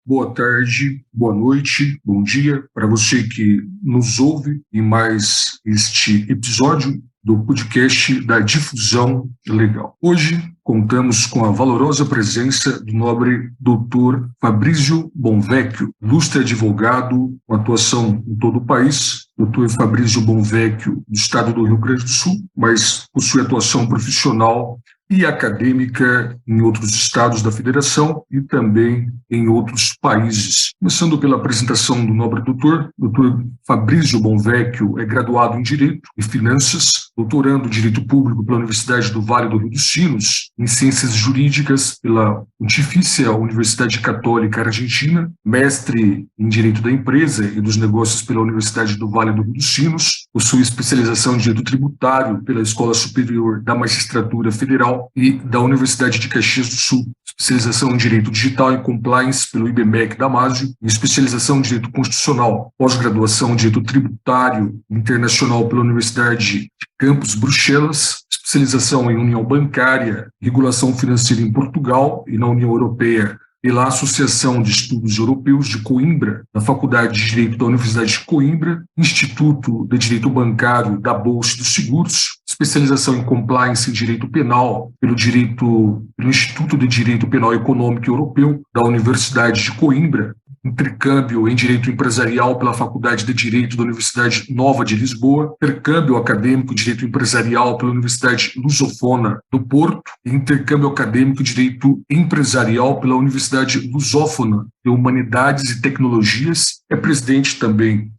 boa tarde, boa noite, bom dia para você que nos ouve em mais este episódio do podcast da Difusão Legal. Hoje contamos com a valorosa presença do nobre Dr. Fabrício Bonvecchio, ilustre advogado com atuação em todo o país. Dr. Fabrício Bonvecchio, do estado do Rio Grande do Sul, mas possui atuação profissional e acadêmica em outros estados da federação e também em outros países. Começando pela apresentação do nobre doutor, Dr. Fabrício Bonvecchio é graduado em Direito e Finanças, doutorando em Direito Público pela Universidade do Vale do Rio dos Sinos, em Ciências Jurídicas pela Pontifícia Universidade Católica Argentina, mestre em Direito da Empresa e dos Negócios pela Universidade do Vale do Rio dos Sinos, possui especialização em Direito Tributário pela Escola Superior da Magistratura Federal e da Universidade de Caxias do Sul, especialização em Direito Digital e Compliance pelo IBMEC Damásio e especialização em Direito Constitucional, pós-graduação em Direito Tributário Internacional pela Universidade de Campos, Bruxelas, especialização em União Bancária, Regulação Financeira em Portugal e na União Europeia pela Associação de Estudos Europeus de Coimbra, da Faculdade de Direito da Universidade de Coimbra, Instituto de Direito Bancário da Bolsa dos Seguros, especialização em Compliance em Direito Penal pelo Instituto de Direito Penal Econômico Europeu da Universidade de Coimbra, intercâmbio em Direito Empresarial pela Faculdade de Direito da Universidade Nova de Lisboa, intercâmbio acadêmico em Direito Empresarial pela Universidade Lusófona do Porto e intercâmbio acadêmico em Direito Empresarial pela Universidade Lusófona de Humanidades e Tecnologias. É presidente também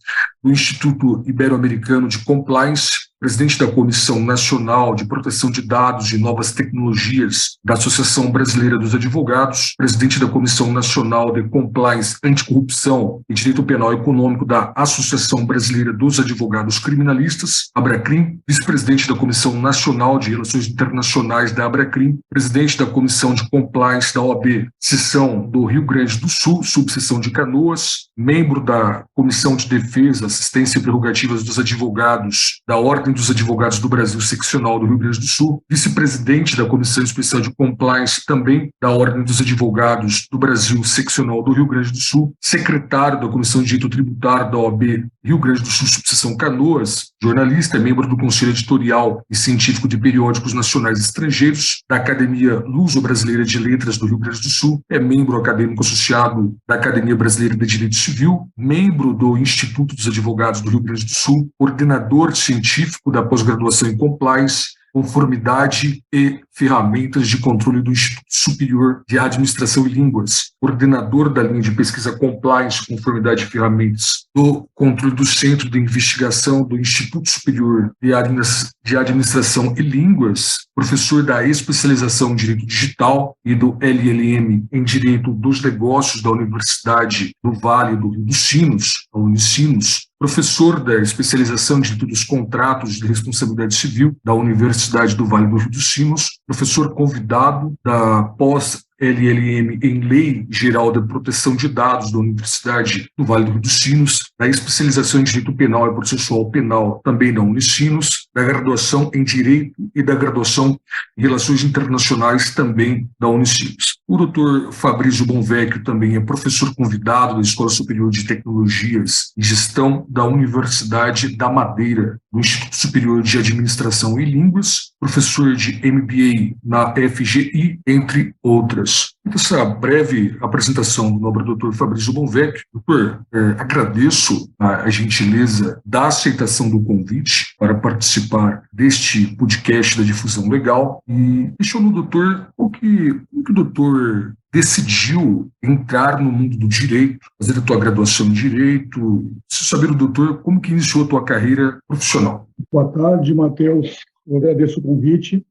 do Instituto Ibero-Americano de Compliance, presidente da Comissão Nacional de Proteção de Dados e Novas Tecnologias da Associação Brasileira dos Advogados, presidente da Comissão Nacional de Compliance, Anticorrupção e Direito Penal Econômico da Associação Brasileira dos Advogados Criminalistas, ABRACRIM, vice-presidente da Comissão Nacional de Relações Internacionais da ABRACRIM, presidente da Comissão de Compliance da OAB, seção do Rio Grande do Sul, subseção de Canoas, membro da Comissão de Defesa, Assistência e Prerrogativas dos Advogados da Ordem dos Advogados do Brasil, seccional do Rio Grande do Sul, vice-presidente da Comissão Especial de Compliance também da Ordem dos Advogados do Brasil, seccional do Rio Grande do Sul, secretário da Comissão de Direito Tributário da OAB Rio Grande do Sul, subseção Canoas, jornalista, membro do Conselho Editorial e Científico de Periódicos Nacionais e Estrangeiros da Academia Luso-Brasileira de Letras do Rio Grande do Sul, é membro acadêmico associado da Academia Brasileira de Direito Civil, membro do Instituto dos Advogados do Rio Grande do Sul, coordenador científico da pós-graduação em Compliance, Conformidade e Ferramentas de Controle do Instituto Superior de Administração e Línguas, coordenador da linha de pesquisa Compliance, Conformidade e Ferramentas do Controle do Centro de Investigação do Instituto Superior de Administração e Línguas, professor da especialização em Direito Digital e do LLM em Direito dos Negócios da Universidade do Vale do Rio dos Sinos, a Unicinos, professor da especialização em Direito dos Contratos de Responsabilidade Civil da Universidade do Vale do Rio dos Sinos, professor convidado da pós-LLM em Lei Geral da Proteção de Dados da Universidade do Vale do Rio dos Sinos, da especialização em Direito Penal e Processual Penal também da Unicinos, da graduação em Direito e da graduação em Relações Internacionais também da Unicinos. O Dr. Fabrício Bonvecchio também é professor convidado da Escola Superior de Tecnologias e Gestão da Universidade da Madeira, do Instituto Superior de Administração e Línguas, professor de MBA na FGI, entre outras. Essa breve apresentação do nobre Dr. Fabrício Bonvecchio. Doutor, agradeço a gentileza da aceitação do convite para participar deste podcast da Difusão Legal e questiono o doutor como que o doutor decidiu entrar no mundo do direito, fazer a tua graduação em direito. Preciso saber, doutor, como que iniciou a tua carreira profissional. Boa tarde, Matheus. Eu agradeço o convite.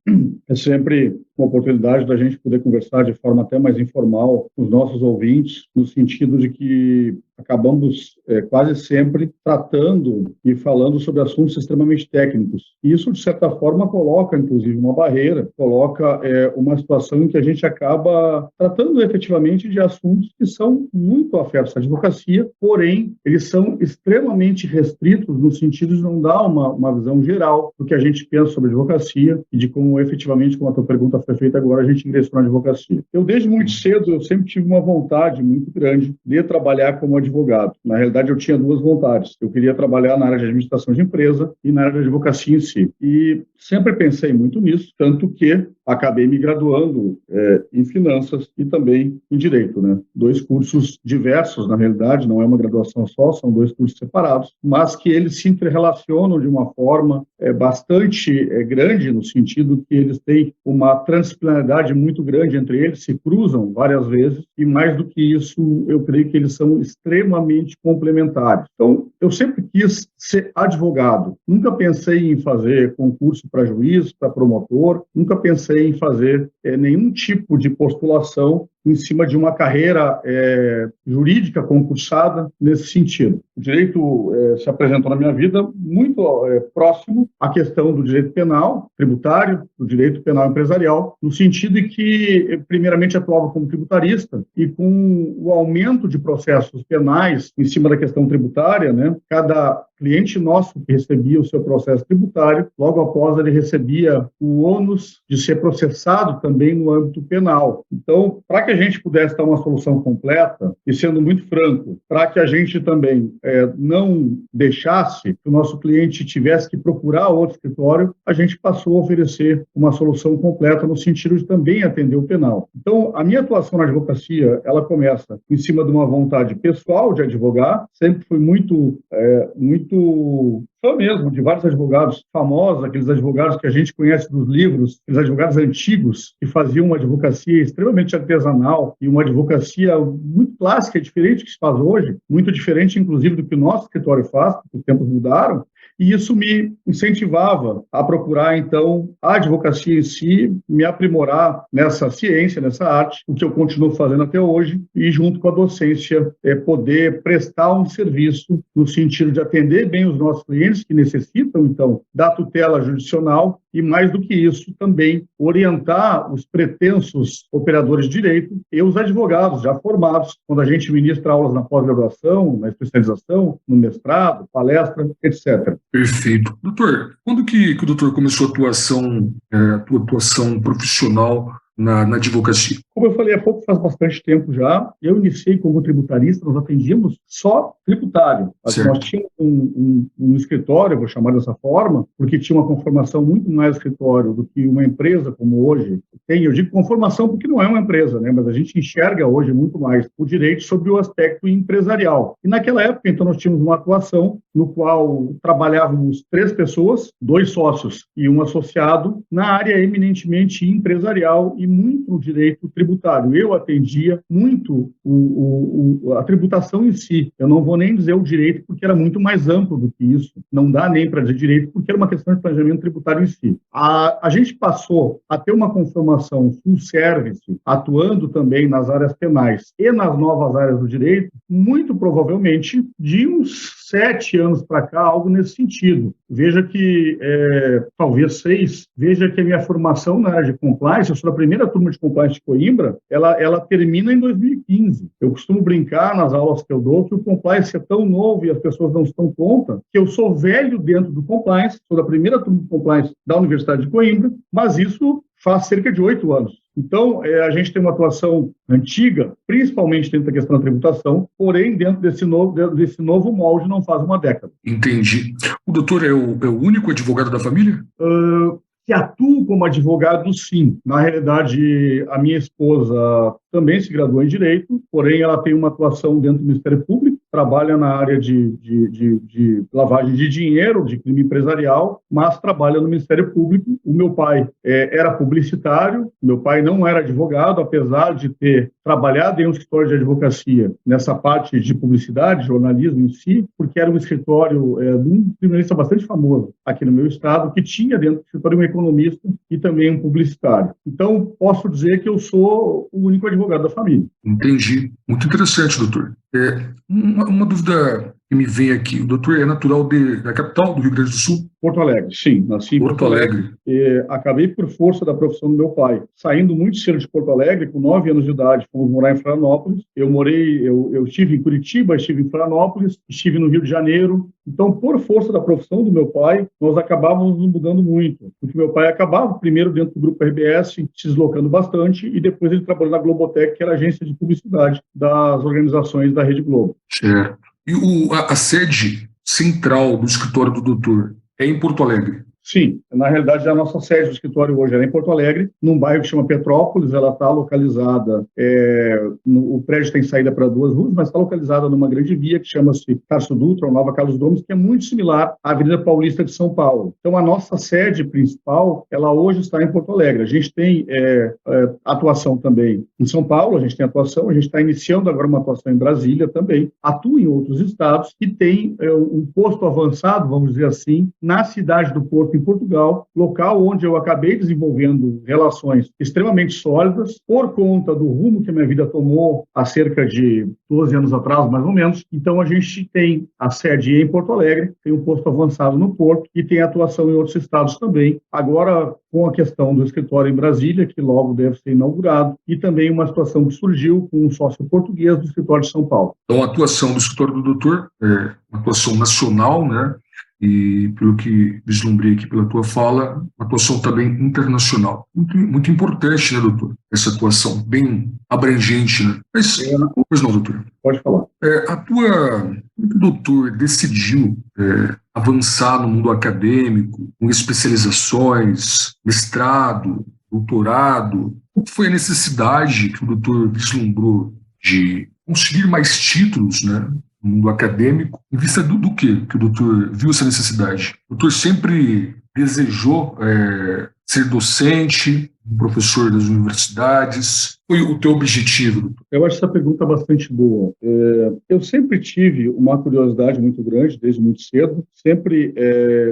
É sempre uma oportunidade da gente poder conversar de forma até mais informal com os nossos ouvintes, no sentido de que acabamos quase sempre tratando e falando sobre assuntos extremamente técnicos. E isso, de certa forma, coloca, inclusive, uma barreira, coloca uma situação em que a gente acaba tratando efetivamente de assuntos que são muito afetos à advocacia, porém, eles são extremamente restritos no sentido de não dar uma visão geral do que a gente pensa sobre advocacia e de como, efetivamente, como a tua pergunta foi feita agora, a gente ingressou na advocacia. Eu, desde muito cedo, eu sempre tive uma vontade muito grande de trabalhar como advogado. Na realidade, eu tinha duas vontades. Eu queria trabalhar na área de administração de empresa e na área de advocacia em si. E sempre pensei muito nisso, tanto que acabei me graduando em finanças e também em direito, né? Dois cursos diversos, na realidade, não é uma graduação só, são dois cursos separados, mas que eles se interrelacionam de uma forma bastante grande, no sentido que eles têm uma transdisciplinaridade muito grande entre eles, se cruzam várias vezes, e mais do que isso, eu creio que eles são extremamente complementares. Então, eu sempre quis ser advogado, nunca pensei em fazer concurso para juiz, para promotor, nunca pensei em fazer nenhum tipo de postulação em cima de uma carreira jurídica concursada nesse sentido. O direito se apresentou na minha vida muito próximo à questão do direito penal, tributário, do direito penal empresarial, no sentido de que, primeiramente, atuava como tributarista e com o aumento de processos penais em cima da questão tributária, né, cada cliente nosso que recebia o seu processo tributário, logo após ele recebia o ônus de ser processado também no âmbito penal. Então, para que a gente pudesse dar uma solução completa, e sendo muito franco, para que a gente também não deixasse que o nosso cliente tivesse que procurar outro escritório, a gente passou a oferecer uma solução completa no sentido de também atender o penal. Então, a minha atuação na advocacia, ela começa em cima de uma vontade pessoal de advogar, sempre fui muito fã mesmo de vários advogados famosos, aqueles advogados que a gente conhece dos livros, aqueles advogados antigos que faziam uma advocacia extremamente artesanal e uma advocacia muito clássica, diferente do que se faz hoje, muito diferente, inclusive, do que o nosso escritório faz, porque os tempos mudaram, e isso me incentivava a procurar, então, a advocacia em si, me aprimorar nessa ciência, nessa arte, o que eu continuo fazendo até hoje, e junto com a docência, poder prestar um serviço no sentido de atender bem os nossos clientes que necessitam, então, da tutela jurisdicional e, mais do que isso, também orientar os pretensos operadores de direito e os advogados já formados, quando a gente ministra aulas na pós-graduação, na especialização, no mestrado, palestra, etc. Perfeito. Doutor, quando que o doutor começou a tua atuação profissional na advocacia? Como eu falei há pouco, faz bastante tempo já. Eu iniciei como tributarista, nós atendíamos só tributário. Nós tínhamos um escritório, vou chamar dessa forma, porque tinha uma conformação muito mais escritório do que uma empresa como hoje tem. Eu digo conformação porque não é uma empresa, né? Mas a gente enxerga hoje muito mais o direito sobre o aspecto empresarial. E naquela época, então, nós tínhamos uma atuação no qual trabalhávamos 3 pessoas, 2 sócios e um associado, na área eminentemente empresarial e muito no direito tributário. Eu atendia muito a tributação em si. Eu não vou nem dizer o direito, porque era muito mais amplo do que isso. Não dá nem para dizer direito, porque era uma questão de planejamento tributário em si. A gente passou a ter uma conformação full service, atuando também nas áreas penais e nas novas áreas do direito, muito provavelmente de uns 7 anos para cá, algo nesse sentido. Veja que, talvez 6, veja que a minha formação na área de compliance, eu sou da primeira turma de compliance de Coimbra, ela termina em 2015. Eu costumo brincar nas aulas que eu dou que o compliance é tão novo e as pessoas não se dão conta que eu sou velho dentro do compliance, sou da primeira turma de compliance da Universidade de Coimbra, mas isso faz cerca de 8 anos. Então, a gente tem uma atuação antiga, principalmente dentro da questão da tributação, porém, dentro desse novo molde, não faz uma década. Entendi. O doutor é o único advogado da família? Que atuo como advogado, sim. Na realidade, a minha esposa também se graduou em Direito, porém ela tem uma atuação dentro do Ministério Público, trabalha na área de lavagem de dinheiro, de crime empresarial, mas trabalha no Ministério Público. O meu pai era publicitário, meu pai não era advogado, apesar de ter trabalhado em um escritório de advocacia nessa parte de publicidade, jornalismo em si, porque era um escritório de um criminalista bastante famoso aqui no meu estado, que tinha dentro do escritório um economista e também um publicitário. Então, posso dizer que eu sou o único advogado da família. Entendi. Muito interessante, doutor. Uma dúvida que me vem aqui. O doutor é natural da capital do Rio Grande do Sul? Porto Alegre, sim. Nasci em Porto Alegre. E acabei por força da profissão do meu pai. Saindo muito cedo de Porto Alegre, com 9 anos de idade, fomos morar em Florianópolis. Eu estive em Curitiba, estive em Florianópolis, estive no Rio de Janeiro. Então, por força da profissão do meu pai, nós acabávamos nos mudando muito. Porque meu pai acabava primeiro dentro do grupo RBS, se deslocando bastante, e depois ele trabalhou na Globotec, que era a agência de publicidade das organizações da Rede Globo. Certo. E a sede central do escritório do doutor é em Porto Alegre? Sim, na realidade a nossa sede do escritório hoje é em Porto Alegre, num bairro que chama Petrópolis. Ela está localizada, o prédio tem saída para 2 ruas, mas está localizada numa grande via que chama-se Tarso Dutra, ou Nova Carlos Gomes, que é muito similar à Avenida Paulista de São Paulo. Então a nossa sede principal, ela hoje está em Porto Alegre. A gente tem atuação também em São Paulo, a gente está iniciando agora uma atuação em Brasília também, atua em outros estados e tem um posto avançado, vamos dizer assim, na cidade do Porto, em Portugal, local onde eu acabei desenvolvendo relações extremamente sólidas por conta do rumo que a minha vida tomou há cerca de 12 anos atrás, mais ou menos. Então, a gente tem a sede em Porto Alegre, tem um posto avançado no Porto e tem atuação em outros estados também. Agora, com a questão do escritório em Brasília, que logo deve ser inaugurado, e também uma situação que surgiu com um sócio português do escritório de São Paulo. Então, a atuação do escritório do doutor é uma atuação nacional, né? E, pelo que vislumbrei aqui pela tua fala, atuação também internacional. Muito importante, né, doutor? Essa atuação bem abrangente, né? Mas, pois não, doutor? Pode falar. Como o doutor decidiu avançar no mundo acadêmico, com especializações, mestrado, doutorado? Qual foi a necessidade que o doutor vislumbrou de conseguir mais títulos, né? No mundo acadêmico, em vista do quê que o doutor viu essa necessidade? O doutor sempre desejou ser docente, um professor das universidades? Foi o teu objetivo, doutor? Eu acho essa pergunta bastante boa. Eu sempre tive uma curiosidade muito grande, desde muito cedo. Sempre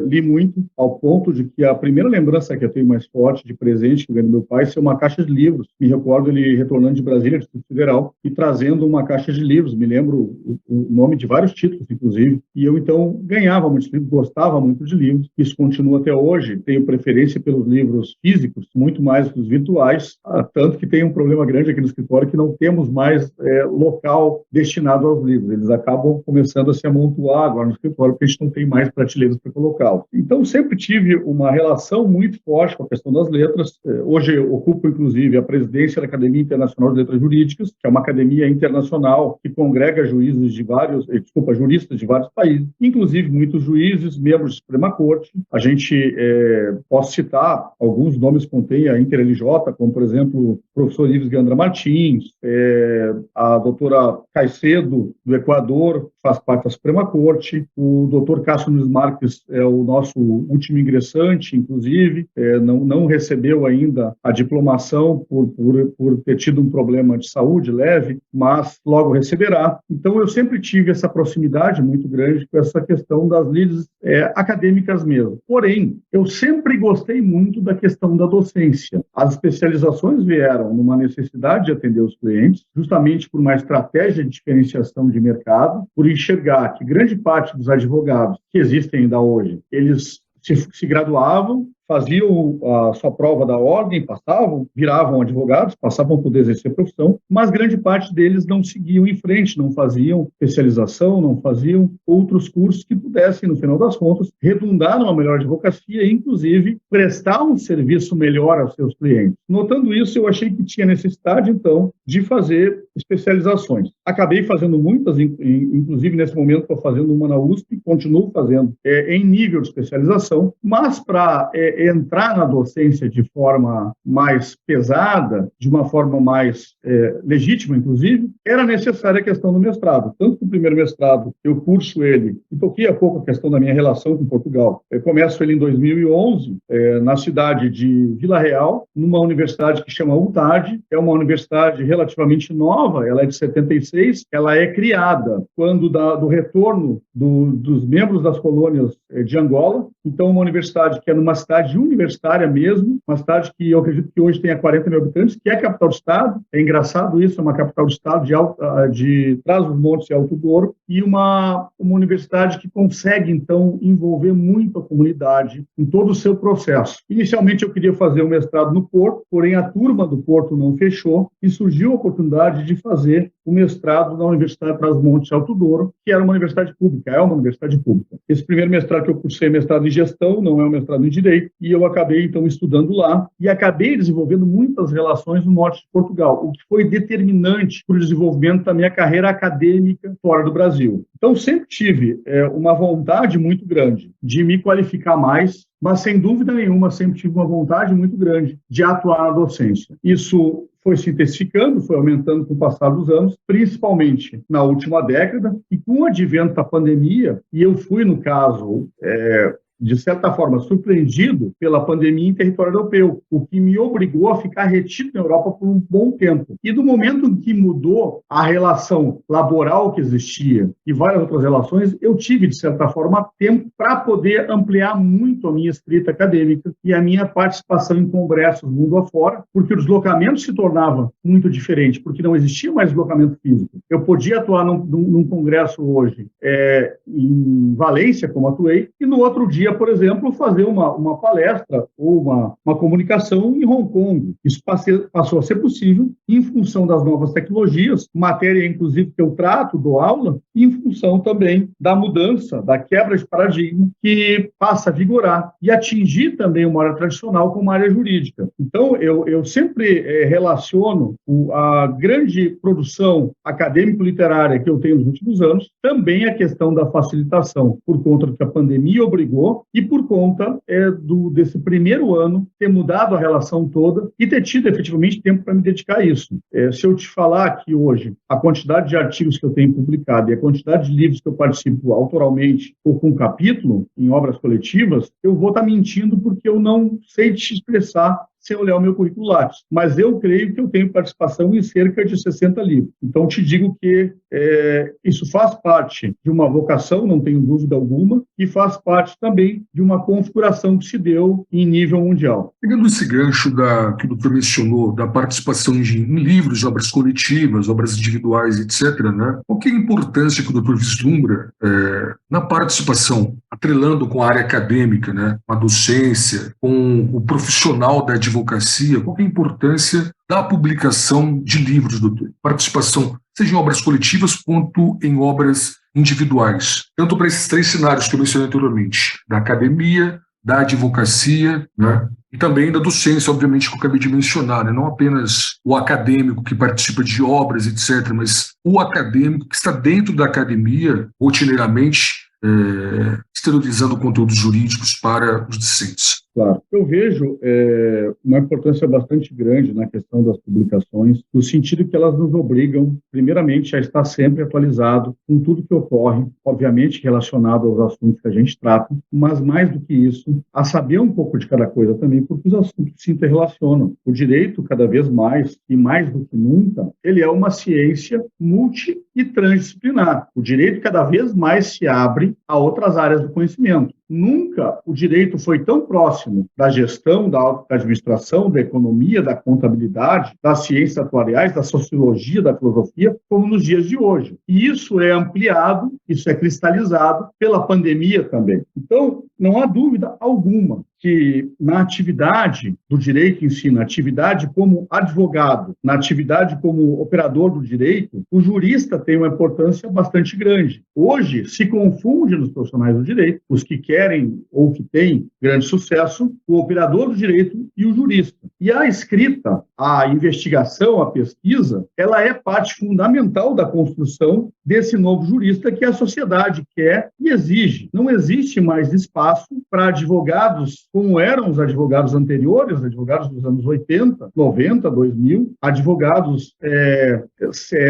li muito, ao ponto de que a primeira lembrança que eu tenho mais forte de presente que eu ganhei do meu pai foi uma caixa de livros. Me recordo ele retornando de Brasília, Distrito Federal, e trazendo uma caixa de livros. Me lembro o nome de vários títulos, inclusive. E eu, então, ganhava muitos livros, gostava muito de livros. Isso continua até hoje. Tenho preferência pelos livros físicos, muito mais que os virtuais, tanto que tem um problema grande aqui no escritório que não temos mais local destinado aos livros. Eles acabam começando a se amontoar agora no escritório porque a gente não tem mais prateleiras para colocá-los. Então, sempre tive uma relação muito forte com a questão das letras. Hoje eu ocupo, inclusive, a presidência da Academia Internacional de Letras Jurídicas, que é uma academia internacional que congrega juristas de vários países, inclusive muitos juízes, membros de Suprema Corte. A gente, posso citar alguns nomes que contém a InterLJ, como, por exemplo, o professor Ives Gandra Martins, a doutora Caicedo, do Equador, faz parte da Suprema Corte, o doutor Cássio Nunes Marques é o nosso último ingressante, inclusive, não recebeu ainda a diplomação por ter tido um problema de saúde leve, mas logo receberá. Então, eu sempre tive essa proximidade muito grande com essa questão das lides acadêmicas mesmo. Porém, eu sempre gostei muito da questão da docência. As especializações vieram numa necessidade de atender os clientes, justamente por uma estratégia de diferenciação de mercado, por enxergar que grande parte dos advogados que existem ainda hoje, eles se graduavam, faziam a sua prova da ordem, passavam, viravam advogados, passavam a poder exercer a profissão, mas grande parte deles não seguiam em frente, não faziam especialização, não faziam outros cursos que pudessem, no final das contas, redundar numa melhor advocacia e, inclusive, prestar um serviço melhor aos seus clientes. Notando isso, eu achei que tinha necessidade, então, de fazer especializações. Acabei fazendo muitas, inclusive, nesse momento, estou fazendo uma na USP, continuo fazendo em nível de especialização, mas para entrar na docência de forma mais pesada, de uma forma mais legítima, inclusive, era necessária a questão do mestrado. Tanto que o primeiro mestrado, eu curso ele, e toquei há pouco a questão da minha relação com Portugal. Eu começo ele em 2011, na cidade de Vila Real, numa universidade que chama UTAD, é uma universidade relativamente nova, ela é de 76, ela é criada quando do retorno dos membros das colônias de Angola. Então, uma universidade que é numa cidade cidade universitária mesmo, uma cidade que eu acredito que hoje tenha 40 mil habitantes, que é a capital do estado. É engraçado isso, é uma capital do estado de Trás-os-Montes e Alto Douro, e uma universidade que consegue, então, envolver muito a comunidade em todo o seu processo. Inicialmente, eu queria fazer um mestrado no Porto, porém a turma do Porto não fechou e surgiu a oportunidade de fazer o mestrado na Universidade Trás-os-Montes e Alto Douro, que era uma universidade pública, é uma universidade pública. Esse primeiro mestrado que eu cursei é mestrado em gestão, não é um mestrado em direito, e eu acabei, então, estudando lá e acabei desenvolvendo muitas relações no norte de Portugal, o que foi determinante para o desenvolvimento da minha carreira acadêmica fora do Brasil. Então, sempre tive uma vontade muito grande de me qualificar mais, mas, sem dúvida nenhuma, sempre tive uma vontade muito grande de atuar na docência. Isso foi se intensificando, foi aumentando com o passar dos anos, principalmente na última década, e com o advento da pandemia, e eu fui, no caso, de certa forma, surpreendido pela pandemia em território europeu, o que me obrigou a ficar retido na Europa por um bom tempo. E do momento em que mudou a relação laboral que existia e várias outras relações, eu tive, de certa forma, tempo para poder ampliar muito a minha escrita acadêmica e a minha participação em congressos mundo afora, porque o deslocamento se tornava muito diferente, porque não existia mais deslocamento físico. Eu podia atuar num congresso hoje em Valência, como atuei, e no outro dia, por exemplo, fazer uma palestra ou uma comunicação em Hong Kong. Isso passou a ser possível em função das novas tecnologias, matéria, inclusive, que eu trato, dou aula, e em função também da mudança, da quebra de paradigma que passa a vigorar e atingir também uma área tradicional como a área jurídica. Então, eu sempre relaciono a grande produção acadêmico-literária que eu tenho nos últimos anos, também a questão da facilitação, por conta do que a pandemia obrigou e por conta desse primeiro ano ter mudado a relação toda e ter tido efetivamente tempo para me dedicar a isso. Se eu te falar que hoje a quantidade de artigos que eu tenho publicado e a quantidade de livros que eu participo autoralmente ou com capítulo em obras coletivas, eu vou estar mentindo porque eu não sei te expressar sem olhar o meu currículo Lattes. Mas eu creio que eu tenho participação em cerca de 60 livros. Então, te digo que isso faz parte de uma vocação, não tenho dúvida alguma, e faz parte também de uma configuração que se deu em nível mundial. Pegando esse gancho que o doutor mencionou, da participação em livros, obras coletivas, obras individuais, etc., né? Qual que é a importância que o doutor vislumbra na participação, atrelando com a área acadêmica, né? A docência, com o profissional da advocacia? Qual que é a importância da publicação de livros, doutor? Participação, seja em obras coletivas quanto em obras individuais. Tanto para esses três cenários que eu mencionei anteriormente, da academia, da advocacia, né? E também da docência, obviamente, que eu acabei de mencionar, né? Não apenas o acadêmico que participa de obras, etc., mas o acadêmico que está dentro da academia, rotineiramente, exteriorizando conteúdos jurídicos para os discentes. Claro. Eu vejo uma importância bastante grande na questão das publicações, no sentido que elas nos obrigam, primeiramente, a estar sempre atualizado com tudo que ocorre, obviamente relacionado aos assuntos que a gente trata, mas mais do que isso, a saber um pouco de cada coisa também, porque os assuntos se interrelacionam. O direito, cada vez mais, e mais do que nunca, ele é uma ciência multi e transdisciplinar. O direito cada vez mais se abre a outras áreas do conhecimento. Nunca o direito foi tão próximo da gestão, da administração, da economia, da contabilidade, das ciências atuariais, da sociologia, da filosofia, como nos dias de hoje. E isso é ampliado, isso é cristalizado pela pandemia também. Então, não há dúvida alguma que na atividade do direito em si, na atividade como advogado, na atividade como operador do direito, o jurista tem uma importância bastante grande. Hoje, se confunde nos profissionais do direito, os que querem ou que têm grande sucesso, o operador do direito e o jurista. E a escrita, a investigação, a pesquisa, ela é parte fundamental da construção desse novo jurista que a sociedade quer e exige. Não existe mais espaço para advogados como eram os advogados anteriores, advogados dos anos 80, 90, 2000, advogados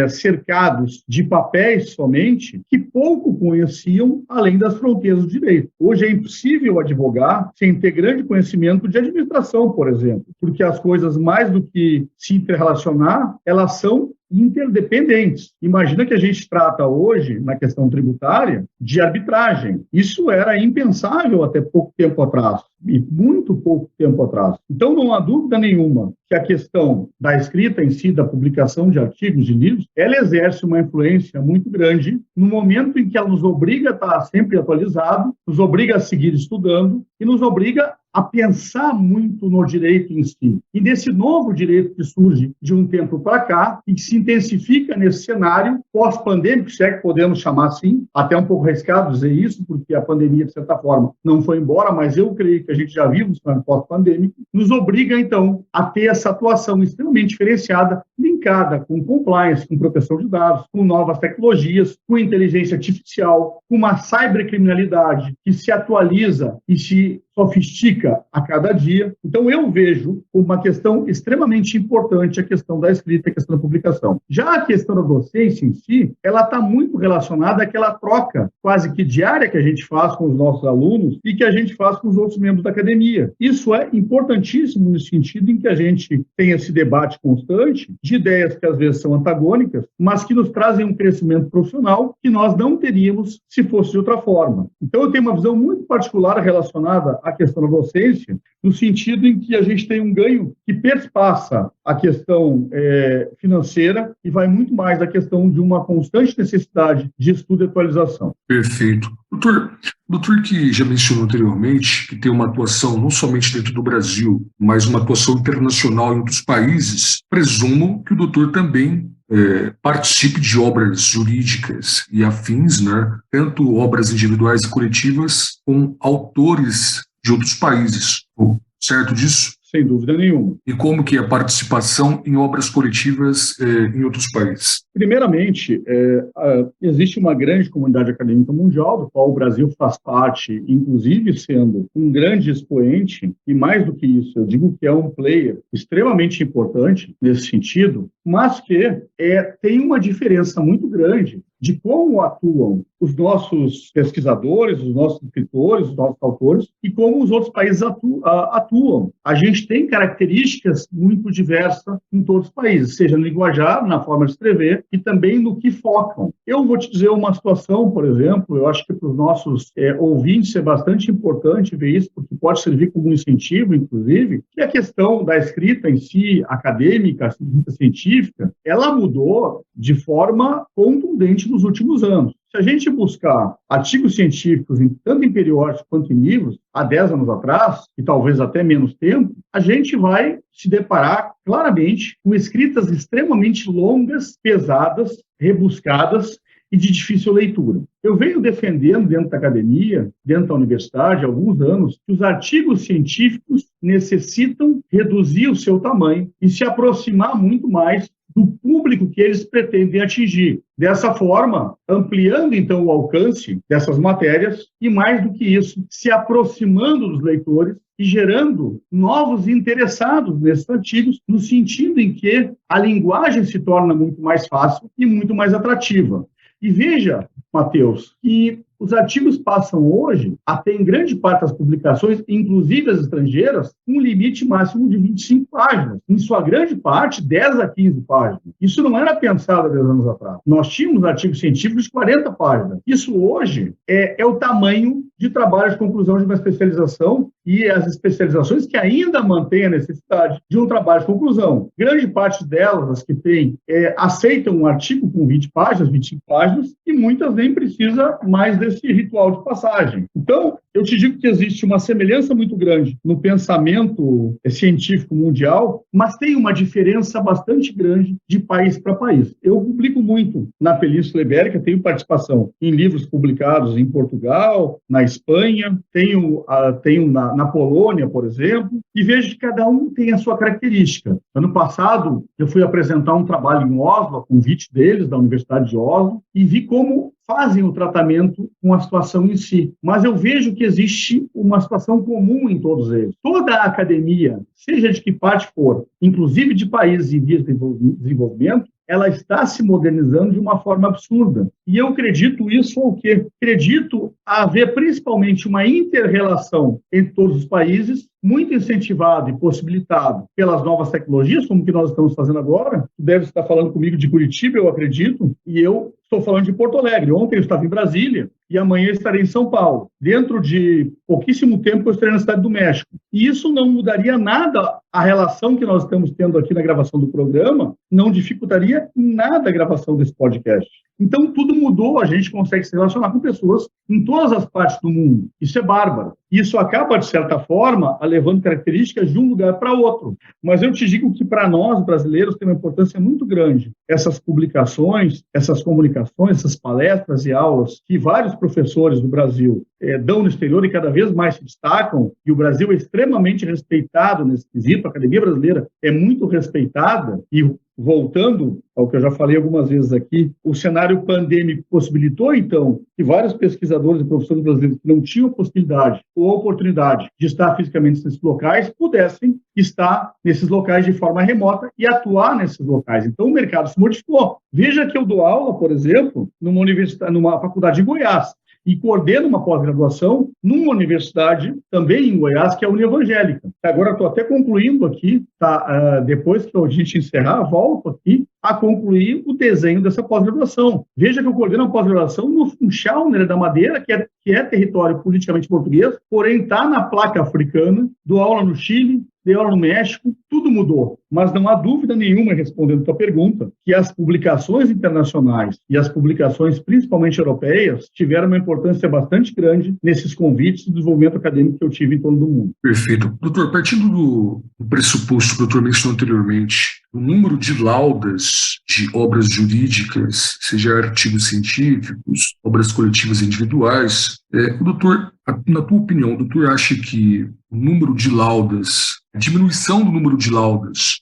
cercados de papéis somente, que pouco conheciam além das fronteiras do direito. Hoje é impossível advogar sem ter grande conhecimento de administração, por exemplo, porque as coisas, mais do que se interrelacionar, elas são interdependentes. Imagina que a gente trata hoje, na questão tributária, de arbitragem. Isso era impensável até pouco tempo atrás, e muito pouco tempo atrás. Então, não há dúvida nenhuma que a questão da escrita em si, da publicação de artigos e livros, ela exerce uma influência muito grande no momento em que ela nos obriga a estar sempre atualizado, nos obriga a seguir estudando e nos obriga a pensar muito no direito em si. E nesse novo direito que surge de um tempo para cá e que se intensifica nesse cenário pós-pandêmico, se é que podemos chamar assim, até um pouco arriscado dizer isso, porque a pandemia, de certa forma, não foi embora, mas eu creio que a gente já vive um cenário pós-pandêmico, nos obriga, então, a ter essa atuação extremamente diferenciada, linkada com compliance, com proteção de dados, com novas tecnologias, com inteligência artificial, com uma cybercriminalidade que se atualiza e se sofistica a cada dia. Então, eu vejo uma questão extremamente importante a questão da escrita, a questão da publicação. Já a questão da docência em si, ela está muito relacionada àquela troca quase que diária que a gente faz com os nossos alunos e que a gente faz com os outros membros da academia. Isso é importantíssimo no sentido em que a gente tem esse debate constante de ideias que às vezes são antagônicas, mas que nos trazem um crescimento profissional que nós não teríamos se fosse de outra forma. Então, eu tenho uma visão muito particular relacionada à questão da docência, no sentido em que a gente tem um ganho que perpassa a questão financeira e vai muito mais da questão de uma constante necessidade de estudo e atualização. Perfeito. Doutor que já mencionou anteriormente que tem uma atuação não somente dentro do Brasil, mas uma atuação internacional em outros países, presumo que o doutor também participe de obras jurídicas e afins, né? Tanto obras individuais e coletivas, com autores de outros países. Certo disso? Sem dúvida nenhuma. E como que é a participação em obras coletivas em outros países? Primeiramente, existe uma grande comunidade acadêmica mundial, do qual o Brasil faz parte, inclusive sendo um grande expoente, e mais do que isso, eu digo que é um player extremamente importante nesse sentido, mas que tem uma diferença muito grande de como atuam os nossos pesquisadores, os nossos escritores, os nossos autores, e como os outros países atuam. A gente tem características muito diversas em todos os países, seja no linguajar, na forma de escrever, e também no que focam. Eu vou te dizer uma situação, por exemplo, eu acho que para os nossos ouvintes é bastante importante ver isso, porque pode servir como um incentivo, inclusive, que a questão da escrita em si, acadêmica, científica, ela mudou de forma contundente nos últimos anos. Se a gente buscar artigos científicos, tanto em periódicos quanto em livros, há 10 anos atrás, e talvez até menos tempo, a gente vai se deparar claramente com escritas extremamente longas, pesadas, rebuscadas e de difícil leitura. Eu venho defendendo dentro da academia, dentro da universidade, há alguns anos, que os artigos científicos necessitam reduzir o seu tamanho e se aproximar muito mais do público que eles pretendem atingir. Dessa forma, ampliando, então, o alcance dessas matérias e, mais do que isso, se aproximando dos leitores e gerando novos interessados nesses artigos, no sentido em que a linguagem se torna muito mais fácil e muito mais atrativa. E veja, Matheus, que os artigos passam hoje, até em grande parte das publicações, inclusive as estrangeiras, um limite máximo de 25 páginas. Em sua grande parte, 10 a 15 páginas. Isso não era pensado há 10 anos atrás. Nós tínhamos artigos científicos de 40 páginas. Isso hoje é o tamanho de trabalho de conclusão de uma especialização e as especializações que ainda mantêm a necessidade de um trabalho de conclusão. Grande parte delas, as que têm, aceitam um artigo com 20 páginas, 25 páginas, e muitas nem precisam mais desse ritual de passagem. Então, eu te digo que existe uma semelhança muito grande no pensamento científico mundial, mas tem uma diferença bastante grande de país para país. Eu publico muito na Península Ibérica, tenho participação em livros publicados em Portugal, na Espanha, tenho na Polônia, por exemplo, e vejo que cada um tem a sua característica. Ano passado, eu fui apresentar um trabalho em Oslo, a convite deles, da Universidade de Oslo, e vi como fazem o tratamento com a situação em si. Mas eu vejo que existe uma situação comum em todos eles. Toda a academia, seja de que parte for, inclusive de países em vias de desenvolvimento, ela está se modernizando de uma forma absurda. E eu acredito isso ao quê? Acredito haver principalmente uma inter-relação entre todos os países, muito incentivado e possibilitado pelas novas tecnologias, como que nós estamos fazendo agora. Tu deve estar falando comigo de Curitiba, eu acredito, e eu estou falando de Porto Alegre. Ontem eu estava em Brasília e amanhã estarei em São Paulo. Dentro de pouquíssimo tempo eu estarei na Cidade do México. E isso não mudaria nada a relação que nós estamos tendo aqui na gravação do programa, não dificultaria em nada a gravação desse podcast. Então, tudo mudou, a gente consegue se relacionar com pessoas em todas as partes do mundo. Isso é bárbaro. Isso acaba, de certa forma, levando características de um lugar para outro. Mas eu te digo que, para nós, brasileiros, tem uma importância muito grande. Essas publicações, essas comunicações, essas palestras e aulas que vários professores do Brasil dão no exterior e cada vez mais se destacam, e o Brasil é extremamente respeitado nesse quesito, a academia brasileira é muito respeitada, e voltando ao que eu já falei algumas vezes aqui, o cenário pandêmico possibilitou, então, que vários pesquisadores e professores brasileiros que não tinham possibilidade ou oportunidade de estar fisicamente nesses locais, pudessem estar nesses locais de forma remota e atuar nesses locais. Então, o mercado se modificou. Veja que eu dou aula, por exemplo, numa faculdade em Goiás, e coordeno uma pós-graduação numa universidade também em Goiás, que é a Unievangélica. Agora estou até concluindo aqui, depois que a gente encerrar, volto aqui a concluir o desenho dessa pós-graduação. Veja que eu coordeno uma pós-graduação no Funchal, da Madeira, que é território politicamente português, porém está na placa africana, dou aula no Chile, dei aula no México, tudo mudou. Mas não há dúvida nenhuma, respondendo a tua pergunta, que as publicações internacionais e as publicações, principalmente europeias, tiveram uma importância bastante grande nesses convites de desenvolvimento acadêmico que eu tive em torno do mundo. Perfeito. Doutor, partindo do pressuposto que o doutor mencionou anteriormente, o número de laudas de obras jurídicas, seja artigos científicos, obras coletivas individuais, doutor, na tua opinião, o doutor acha que o número de laudas, a diminuição do número de laudas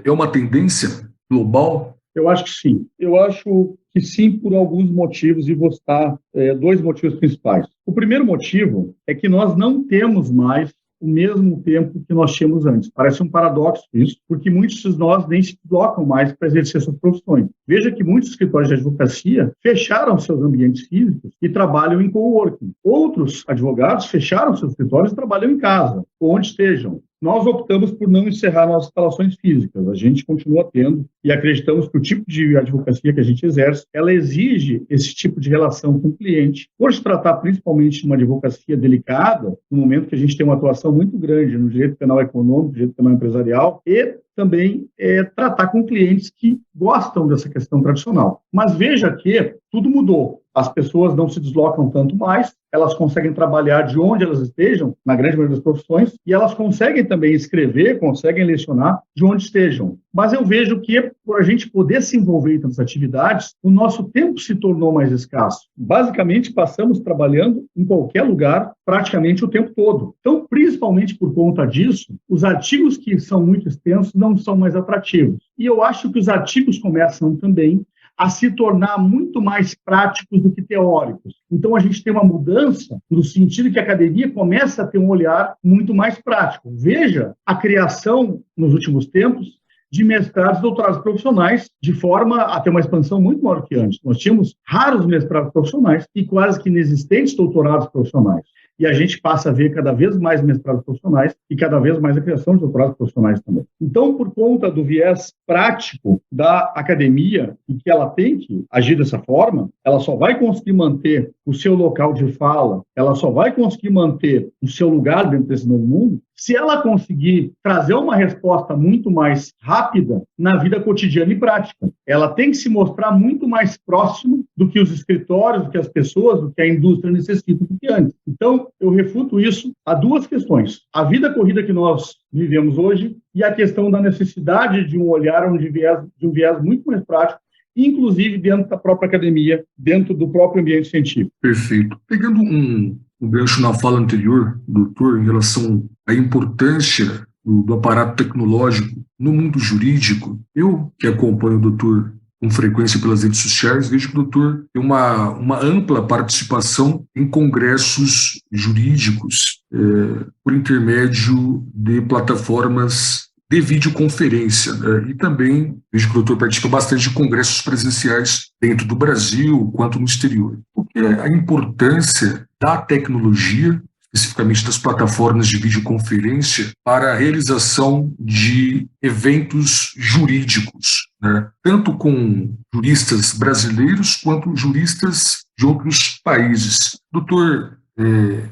é uma tendência global? Eu acho que sim. Eu acho que sim, por alguns motivos, e vou citar dois motivos principais. O primeiro motivo é que nós não temos mais o mesmo tempo que nós tínhamos antes. Parece um paradoxo isso, porque muitos de nós nem se deslocam mais para exercer suas profissões. Veja que muitos escritórios de advocacia fecharam seus ambientes físicos e trabalham em coworking. Outros advogados fecharam seus escritórios e trabalham em casa, onde estejam. Nós optamos por não encerrar nossas instalações físicas. A gente continua tendo e acreditamos que o tipo de advocacia que a gente exerce, ela exige esse tipo de relação com o cliente. Por se tratar principalmente de uma advocacia delicada, no momento que a gente tem uma atuação muito grande no direito penal econômico, direito penal empresarial e também tratar com clientes que gostam dessa questão tradicional. Mas veja que tudo mudou. As pessoas não se deslocam tanto mais, elas conseguem trabalhar de onde elas estejam, na grande maioria das profissões, e elas conseguem também escrever, conseguem lecionar de onde estejam. Mas eu vejo que, por a gente poder se envolver em tantas atividades, o nosso tempo se tornou mais escasso. Basicamente, passamos trabalhando em qualquer lugar praticamente o tempo todo. Então, principalmente por conta disso, os artigos que são muito extensos não são mais atrativos. E eu acho que os artigos começam também a se tornar muito mais práticos do que teóricos. Então, a gente tem uma mudança no sentido que a academia começa a ter um olhar muito mais prático. Veja a criação, nos últimos tempos, de mestrados e doutorados profissionais, de forma a ter uma expansão muito maior que antes. Nós tínhamos raros mestrados profissionais e quase que inexistentes doutorados profissionais. E a gente passa a ver cada vez mais mestrados profissionais e cada vez mais a criação de doutorados profissionais também. Então, por conta do viés prático da academia, e que ela tem que agir dessa forma, ela só vai conseguir manter o seu local de fala, ela só vai conseguir manter o seu lugar dentro desse novo mundo, se ela conseguir trazer uma resposta muito mais rápida na vida cotidiana e prática. Ela tem que se mostrar muito mais próxima do que os escritórios, do que as pessoas, do que a indústria necessita do que antes. Então, eu refuto isso a duas questões. A vida corrida que nós vivemos hoje e a questão da necessidade de um olhar de um viés muito mais prático, inclusive dentro da própria academia, dentro do próprio ambiente científico. Perfeito. Pegando um gancho na fala anterior, doutor, em relação à importância do aparato tecnológico no mundo jurídico, eu que acompanho o doutor com frequência pelas redes sociais, vejo que o doutor tem uma ampla participação em congressos jurídicos por intermédio de plataformas de videoconferência, né? E também vejo que o doutor participa bastante de congressos presenciais dentro do Brasil quanto no exterior. Porque a importância da tecnologia, especificamente das plataformas de videoconferência, para a realização de eventos jurídicos, né? Tanto com juristas brasileiros quanto juristas de outros países. Doutor,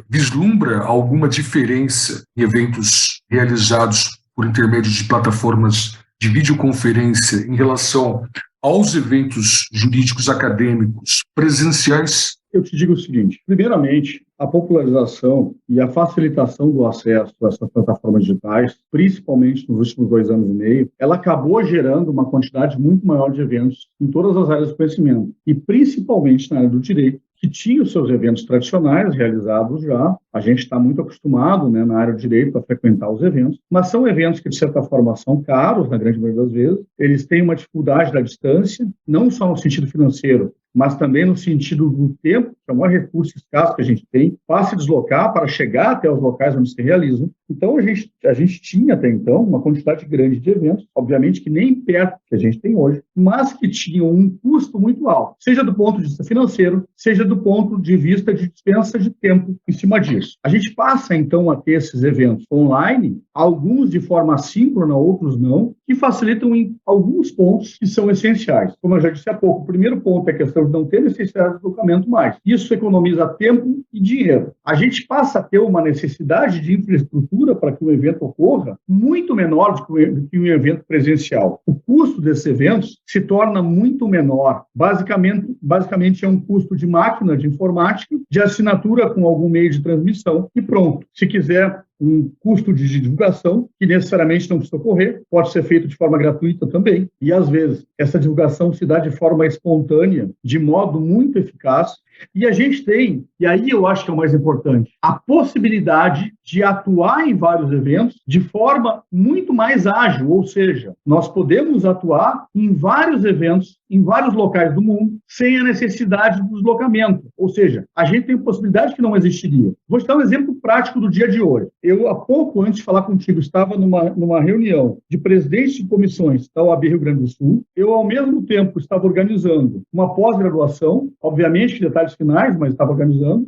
vislumbra alguma diferença em eventos realizados por intermédio de plataformas de videoconferência em relação aos eventos jurídicos acadêmicos presenciais? Eu te digo o seguinte: primeiramente, a popularização e a facilitação do acesso a essas plataformas digitais, principalmente nos últimos 2 anos e meio, ela acabou gerando uma quantidade muito maior de eventos em todas as áreas do conhecimento, e principalmente na área do direito, que tinha os seus eventos tradicionais realizados já. A gente está muito acostumado, né, na área do direito a frequentar os eventos, mas são eventos que, de certa forma, são caros, na grande maioria das vezes. Eles têm uma dificuldade da distância, não só no sentido financeiro, mas também no sentido do tempo, que é o maior recurso escasso que a gente tem, para se deslocar, para chegar até os locais onde se realizam. Então, a gente tinha até então uma quantidade grande de eventos, obviamente que nem perto que a gente tem hoje, mas que tinham um custo muito alto, seja do ponto de vista financeiro, seja do ponto de vista de dispensa de tempo em cima disso. A gente passa, então, a ter esses eventos online, alguns de forma assíncrona, outros não, que facilitam em alguns pontos que são essenciais. Como eu já disse há pouco, o primeiro ponto é a questão de não ter necessidade de deslocamento mais. Isso economiza tempo e dinheiro. A gente passa a ter uma necessidade de infraestrutura para que o evento ocorra muito menor do que um evento presencial. O custo desses eventos se torna muito menor. Basicamente é um custo de máquina, de informática, de assinatura com algum meio de transmissão e pronto. Se quiser um custo de divulgação, que necessariamente não precisa ocorrer, pode ser feito de forma gratuita também. E, às vezes, essa divulgação se dá de forma espontânea, de modo muito eficaz. E a gente tem, e aí eu acho que é o mais importante, a possibilidade de atuar em vários eventos de forma muito mais ágil, ou seja, nós podemos atuar em vários eventos, em vários locais do mundo, sem a necessidade do deslocamento. Ou seja, a gente tem possibilidade que não existiria. Vou te dar um exemplo prático do dia de hoje. Eu, há pouco antes de falar contigo, estava numa reunião de presidentes de comissões da OAB Rio Grande do Sul. Eu, ao mesmo tempo, estava organizando uma pós-graduação, obviamente, detalhes finais, mas estava organizando.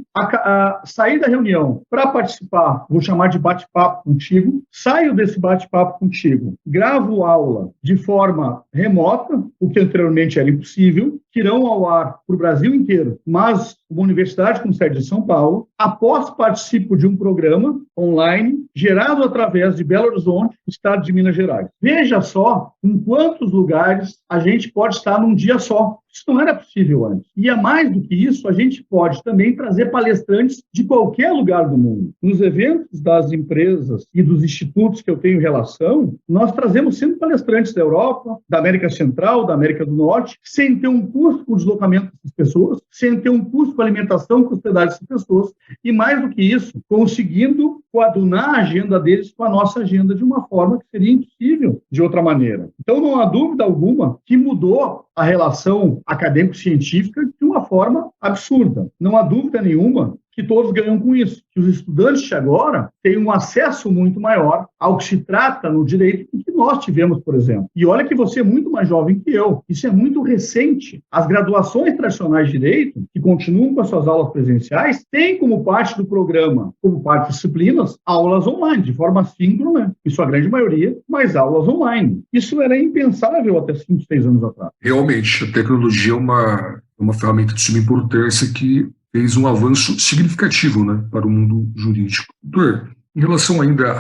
Saí da reunião para participar, vou chamar de bate-papo contigo, saio desse bate-papo contigo, gravo aula de forma remota, o que anteriormente era impossível, que irão ao ar para o Brasil inteiro, mas uma universidade com sede de São Paulo. Após participo de um programa online gerado através de Belo Horizonte, estado de Minas Gerais. Veja só em quantos lugares a gente pode estar num dia só. Isso não era possível antes. E a mais do que isso, a gente pode também trazer palestrantes de qualquer lugar do mundo. Nos eventos das empresas e dos institutos que eu tenho relação, nós trazemos sempre palestrantes da Europa, da América Central, da América do Norte, sem ter um custo com o deslocamento dessas pessoas, sem ter um custo com a alimentação, com a hospedagem dessas pessoas, e mais do que isso, conseguindo coadunar a agenda deles com a nossa agenda de uma forma que seria impossível de outra maneira. Então, não há dúvida alguma que mudou a relação acadêmico-científica de uma forma absurda. Não há dúvida nenhuma que todos ganham com isso, que os estudantes de agora têm um acesso muito maior ao que se trata no direito que nós tivemos, por exemplo. E olha que você é muito mais jovem que eu. Isso é muito recente. As graduações tradicionais de direito, que continuam com as suas aulas presenciais, têm como parte do programa, como parte de disciplinas, aulas online, de forma síncrona, em sua grande maioria, mas aulas online. Isso era impensável até 5, 6 anos atrás. Realmente, a tecnologia é uma ferramenta de suma importância que fez um avanço significativo, né, para o mundo jurídico. Doutor, em relação ainda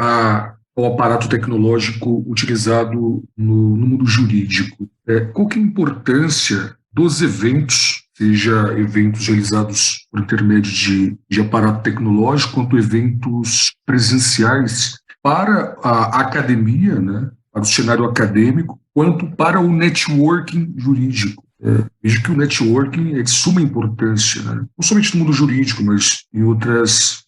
ao aparato tecnológico utilizado no mundo jurídico, qual que é a importância dos eventos, seja eventos realizados por intermédio de aparato tecnológico, quanto eventos presenciais para a academia, né, para o cenário acadêmico, quanto para o networking jurídico? Vejo que o networking é de suma importância, né? Não somente no mundo jurídico, mas em outras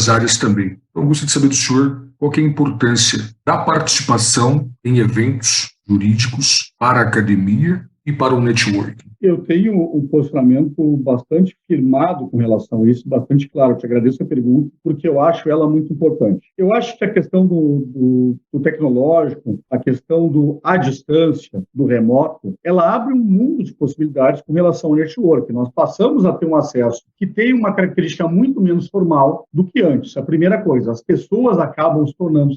áreas também. Então, eu gostaria de saber do senhor qual que é a importância da participação em eventos jurídicos para a academia e para o networking. Eu tenho um posicionamento bastante firmado com relação a isso, bastante claro. Eu te agradeço a pergunta, porque eu acho ela muito importante. Eu acho que a questão do tecnológico, a questão à distância, do remoto, ela abre um mundo de possibilidades com relação ao network. Nós passamos a ter um acesso que tem uma característica muito menos formal do que antes. A primeira coisa, as pessoas acabam se tornando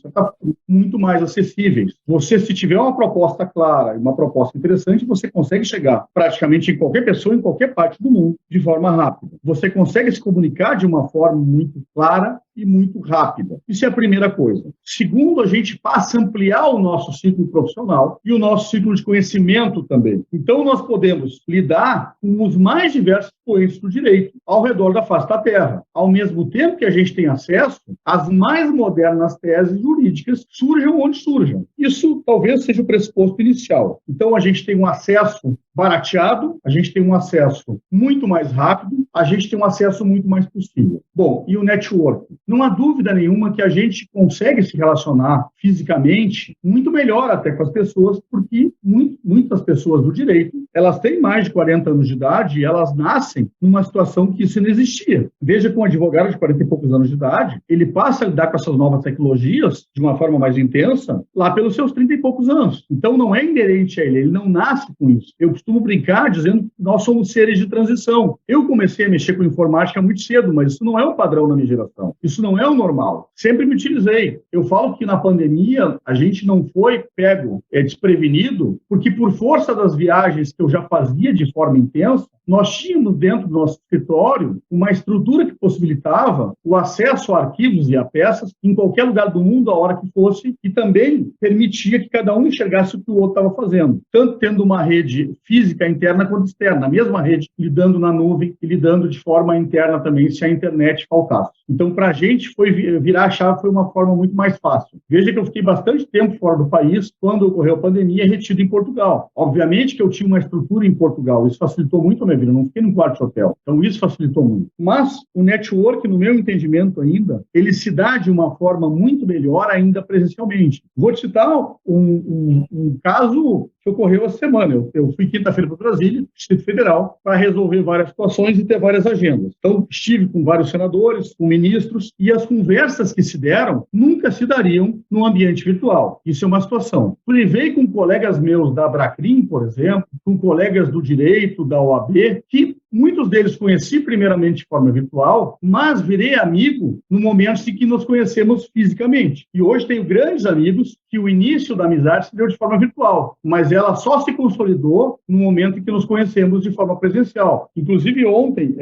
muito mais acessíveis. Você, se tiver uma proposta clara, uma proposta interessante, você consegue chegar praticamente em qualquer pessoa, em qualquer parte do mundo, de forma rápida. Você consegue se comunicar de uma forma muito clara e muito rápida. Isso é a primeira coisa. Segundo, a gente passa a ampliar o nosso ciclo profissional e o nosso ciclo de conhecimento também. Então, nós podemos lidar com os mais diversos poentes do direito ao redor da face da Terra, ao mesmo tempo que a gente tem acesso às mais modernas teses jurídicas, surjam onde surjam. Isso talvez seja o pressuposto inicial. Então, a gente tem um acesso barateado, a gente tem um acesso muito mais rápido, a gente tem um acesso muito mais possível. Bom, e o network? Não há dúvida nenhuma que a gente consegue se relacionar fisicamente muito melhor até com as pessoas, porque muitas pessoas do direito, elas têm mais de 40 anos de idade e elas nascem numa situação que isso não existia. Veja que um advogado de 40 e poucos anos de idade, ele passa a lidar com essas novas tecnologias de uma forma mais intensa lá pelos seus 30 e poucos anos. Então, não é inerente a ele não nasce com isso. Eu costumo brincar dizendo que nós somos seres de transição. Eu comecei a mexer com informática muito cedo, mas isso não é o padrão na minha geração. Isso não é o normal. Sempre me utilizei. Eu falo que na pandemia a gente não foi pego desprevenido, porque por força das viagens que eu já fazia de forma intensa, nós tínhamos dentro do nosso escritório uma estrutura que possibilitava o acesso a arquivos e a peças em qualquer lugar do mundo, a hora que fosse, e também permitia que cada um enxergasse o que o outro estava fazendo, tanto tendo uma rede física interna quanto externa, a mesma rede, lidando na nuvem e lidando de forma interna também, se a internet faltasse. Então, para a gente, virar a chave foi uma forma muito mais fácil. Veja que eu fiquei bastante tempo fora do país, quando ocorreu a pandemia, retido em Portugal. Obviamente que eu tinha uma estrutura em Portugal, isso facilitou muito a minha vida, eu não fiquei num quarto de hotel, então isso facilitou muito. Mas o network, no meu entendimento ainda, ele se dá de uma forma muito melhor ainda presencialmente. Vou te citar um caso que ocorreu essa semana. Eu fui quinta-feira para Brasília, Distrito Federal, para resolver várias situações e ter várias agendas. Então, estive com vários senadores, com ministros, e as conversas que se deram nunca se dariam no ambiente virtual. Isso é uma situação. Privei com colegas meus da Abracrim, por exemplo, com colegas do direito, da OAB, que muitos deles conheci primeiramente de forma virtual, mas virei amigo no momento em que nos conhecemos fisicamente. E hoje tenho grandes amigos que o início da amizade se deu de forma virtual, mas ela só se consolidou no momento em que nos conhecemos de forma presencial. Inclusive ontem,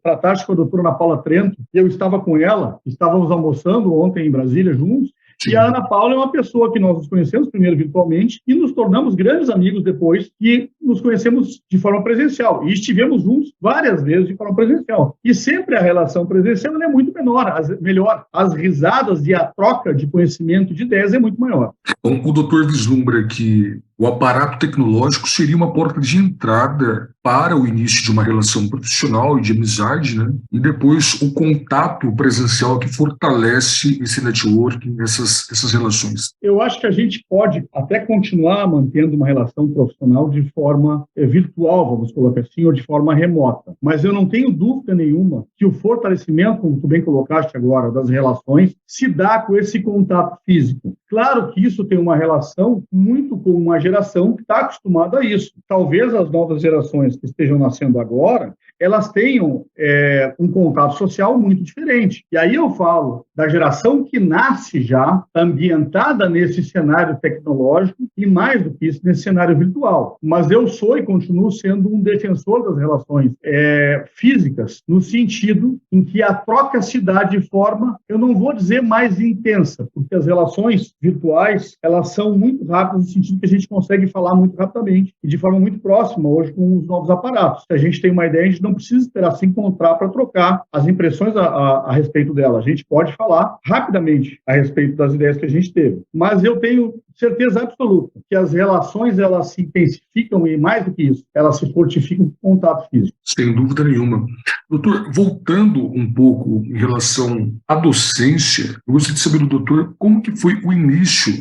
trataste com a doutora Ana Paula Trento, e eu estava com ela, estávamos almoçando ontem em Brasília juntos, e a Ana Paula é uma pessoa que nós nos conhecemos primeiro virtualmente e nos tornamos grandes amigos depois que nos conhecemos de forma presencial. E estivemos juntos várias vezes de forma presencial. E sempre a relação presencial é muito melhor. As risadas e a troca de conhecimento de ideias é muito maior. Bom, o doutor vislumbra que o aparato tecnológico seria uma porta de entrada para o início de uma relação profissional e de amizade, né? E depois o contato presencial que fortalece esse networking, essas relações. Eu acho que a gente pode até continuar mantendo uma relação profissional de forma virtual, vamos colocar assim, ou de forma remota. Mas eu não tenho dúvida nenhuma que o fortalecimento, como tu bem colocaste agora, das relações, se dá com esse contato físico. Claro que isso tem uma relação muito com uma geração que está acostumada a isso. Talvez as novas gerações que estejam nascendo agora, elas tenham um contato social muito diferente. E aí eu falo da geração que nasce já ambientada nesse cenário tecnológico e, mais do que isso, nesse cenário virtual. Mas eu sou e continuo sendo um defensor das relações físicas, no sentido em que a troca se dá de forma, eu não vou dizer mais intensa, porque as relações virtuais, elas são muito rápidas, no sentido que a gente consegue falar muito rapidamente e de forma muito próxima hoje com os novos aparatos. Se a gente tem uma ideia, a gente não precisa esperar se encontrar para trocar as impressões a respeito dela. A gente pode falar rapidamente a respeito das ideias que a gente teve. Mas eu tenho certeza absoluta que as relações, elas se intensificam e, mais do que isso, elas se fortificam com contato físico. Sem dúvida nenhuma. Doutor, voltando um pouco em relação à docência, eu gostaria de saber do doutor como que foi o início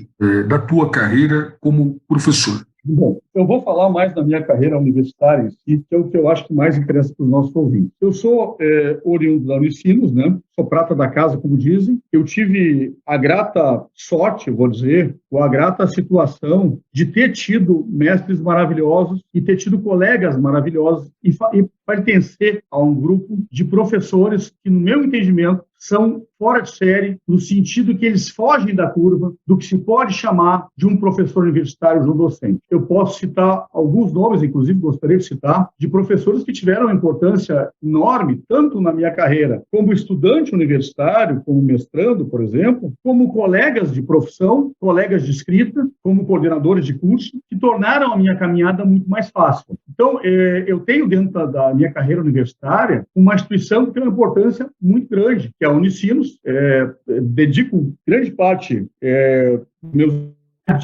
da tua carreira como professor. Bom, eu vou falar mais da minha carreira universitária em si, que é o que eu acho que mais interessa para os nossos ouvintes. Eu sou oriundo da Unicinos, né? Sou prata da casa, como dizem. Eu tive a grata sorte, eu vou dizer, ou a grata situação de ter tido mestres maravilhosos e ter tido colegas maravilhosos e pertencer a um grupo de professores que, no meu entendimento, são fora de série, no sentido que eles fogem da curva do que se pode chamar de um professor universitário, de um docente. Eu posso citar alguns nomes, inclusive gostaria de citar, de professores que tiveram uma importância enorme, tanto na minha carreira como estudante universitário, como mestrando, por exemplo, como colegas de profissão, colegas de escrita, como coordenadores de curso, que tornaram a minha caminhada muito mais fácil. Então, eu tenho dentro da minha carreira universitária uma instituição que tem uma importância muito grande, que é a Unicinos. Dedico grande parte meus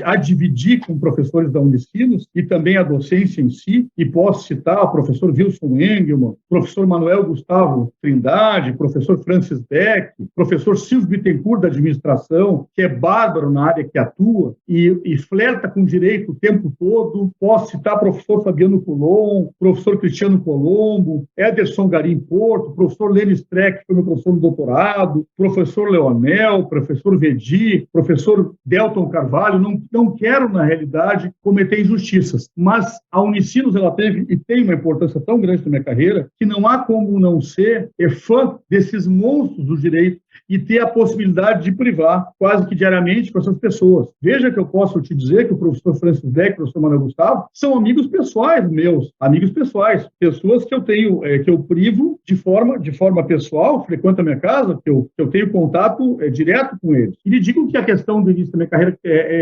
a dividir com professores da Unicinos e também a docência em si, e posso citar o professor Wilson Engelmann, professor Manuel Gustavo Trindade, professor Francis Beck, professor Silvio Bittencourt da administração, que é bárbaro na área que atua e flerta com direito o tempo todo. Posso citar o professor Fabiano Coulon, professor Cristiano Colombo, Ederson Garim Porto, professor Lênin Streck, que foi meu professor no doutorado, professor Leonel, professor Vedi, professor Delton Carvalho. Não quero, na realidade, cometer injustiças, mas a Unicinos ela teve e tem uma importância tão grande na minha carreira que não há como não ser fã desses monstros do direito e ter a possibilidade de privar quase que diariamente com essas pessoas. Veja que eu posso te dizer que o professor Francis Beck e o professor Manuel Gustavo são amigos pessoais meus, amigos pessoais, pessoas que eu tenho, que eu privo de forma pessoal, frequento a minha casa, que eu tenho contato direto com eles. E lhe digo que a questão do início da minha carreira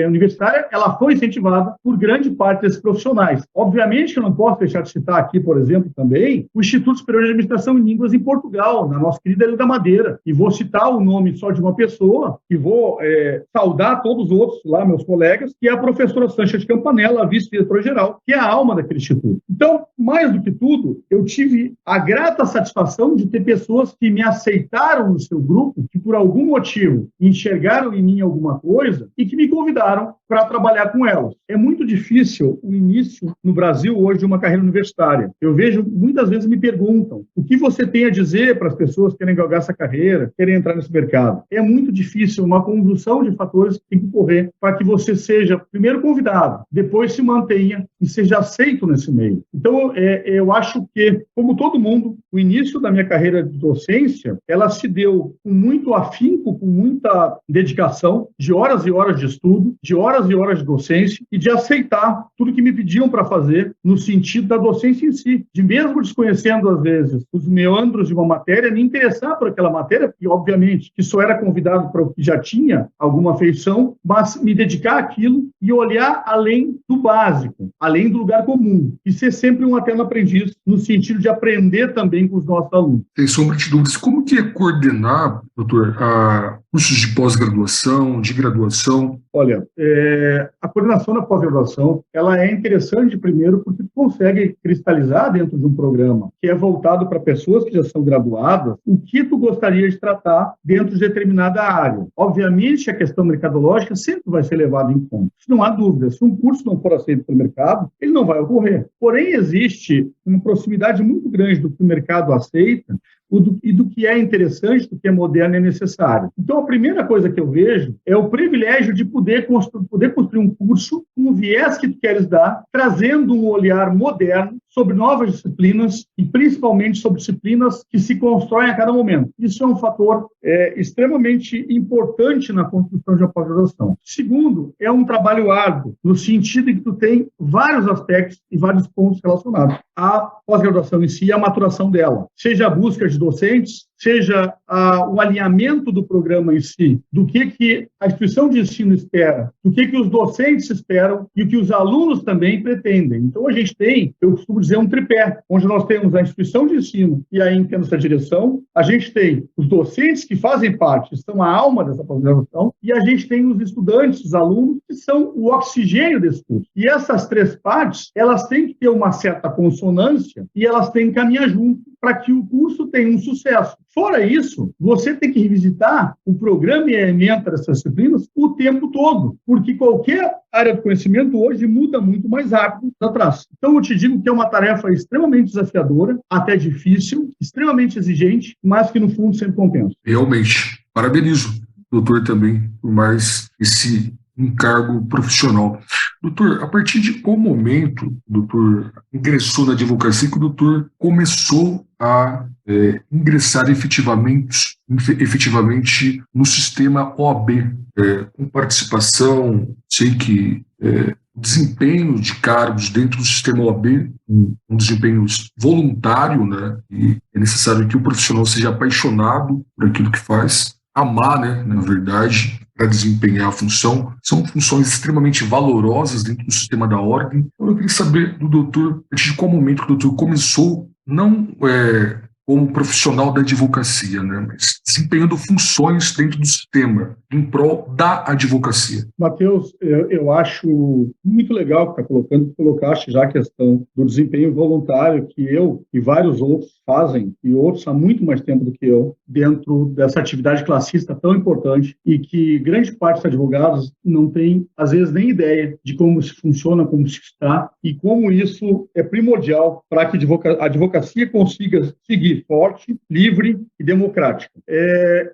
universitária, ela foi incentivada por grande parte desses profissionais. Obviamente que eu não posso deixar de citar aqui, por exemplo, também o Instituto Superior de Administração em Línguas em Portugal, na nossa querida Ilha da Madeira. E vou citar o nome só de uma pessoa e vou saudar todos os outros lá, meus colegas, que é a professora Sancha de Campanella, a vice-diretora-geral, que é a alma daquele instituto. Então, mais do que tudo, eu tive a grata satisfação de ter pessoas que me aceitaram no seu grupo, que por algum motivo enxergaram em mim alguma coisa e que me convidaram para trabalhar com elas. É muito difícil o início no Brasil hoje de uma carreira universitária. Eu vejo, muitas vezes me perguntam, o que você tem a dizer para as pessoas que querem galgar essa carreira, querem entrar nesse mercado? É muito difícil, uma conjunção de fatores que tem que ocorrer para que você seja, primeiro, convidado, depois se mantenha e seja aceito nesse meio. Então, eu acho que, como todo mundo, o início da minha carreira de docência, ela se deu com muito afinco, com muita dedicação, de horas e horas de estudo, de horas e horas de docência e de aceitar tudo que me pediam para fazer no sentido da docência em si, de mesmo desconhecendo, às vezes, os meandros de uma matéria, me interessar por aquela matéria, porque, obviamente, que só era convidado para o que já tinha alguma afeição, mas me dedicar àquilo e olhar além do básico, além do lugar comum, e ser sempre um eterno aprendiz, no sentido de aprender também com os nossos alunos. Sem sombra de dúvidas, como que é coordenar, doutor, cursos de pós-graduação, de graduação? Olha, a coordenação da pós-graduação, ela é interessante, primeiro, porque consegue cristalizar dentro de um programa que é voltado para pessoas que já são graduadas, o que tu gostaria de tratar dentro de determinada área. Obviamente, a questão mercadológica sempre vai ser levada em conta. Isso não há dúvida. Se um curso não for aceito pelo mercado, ele não vai ocorrer. Porém, existe uma proximidade muito grande do que o mercado aceita e do que é interessante, do que é moderno e necessário. Então, a primeira coisa que eu vejo é o privilégio de poder construir um curso com o viés que tu queres dar, trazendo um olhar moderno sobre novas disciplinas e principalmente sobre disciplinas que se constroem a cada momento. Isso é um fator extremamente importante na construção de uma pós-graduação. Segundo, é um trabalho árduo, no sentido em que tu tem vários aspectos e vários pontos relacionados à pós-graduação em si e à maturação dela. Seja a busca de docentes, seja o alinhamento do programa em si, do que a instituição de ensino espera, do que os docentes esperam e o que os alunos também pretendem. Então, a gente tem, eu costumo dizer, um tripé, onde nós temos a instituição de ensino e aí tem essa direção, a gente tem os docentes que fazem parte, são a alma dessa pós-graduação, e a gente tem os estudantes, os alunos, que são o oxigênio desse curso. E essas três partes, elas têm que ter uma certa consonância e elas têm que caminhar junto para que o curso tenha um sucesso. Fora isso, você tem que revisitar o programa e a ementa dessas disciplinas o tempo todo, porque qualquer área de conhecimento hoje muda muito mais rápido atrás. Então, eu te digo que é uma tarefa extremamente desafiadora, até difícil, extremamente exigente, mas que, no fundo, sempre compensa. Realmente. Parabenizo, doutor, também, por mais esse encargo profissional. Doutor, a partir de qual momento o doutor ingressou na advocacia que o doutor começou a ingressar efetivamente no sistema OAB, com participação, sei que desempenho de cargos dentro do sistema OAB, um desempenho voluntário, né? E é necessário que o profissional seja apaixonado por aquilo que faz, amar, né, na verdade, para desempenhar a função. São funções extremamente valorosas dentro do sistema da ordem. Eu queria saber do doutor, a partir de qual momento que o doutor começou, não como profissional da advocacia, né, mas desempenhando funções dentro do sistema, em prol da advocacia. Matheus, eu acho muito legal que colocaste já a questão do desempenho voluntário que eu e vários outros fazem, e outros há muito mais tempo do que eu, dentro dessa atividade classista tão importante e que grande parte dos advogados não tem, às vezes, nem ideia de como se funciona, como se está e como isso é primordial para que a advocacia consiga seguir forte, livre e democrática.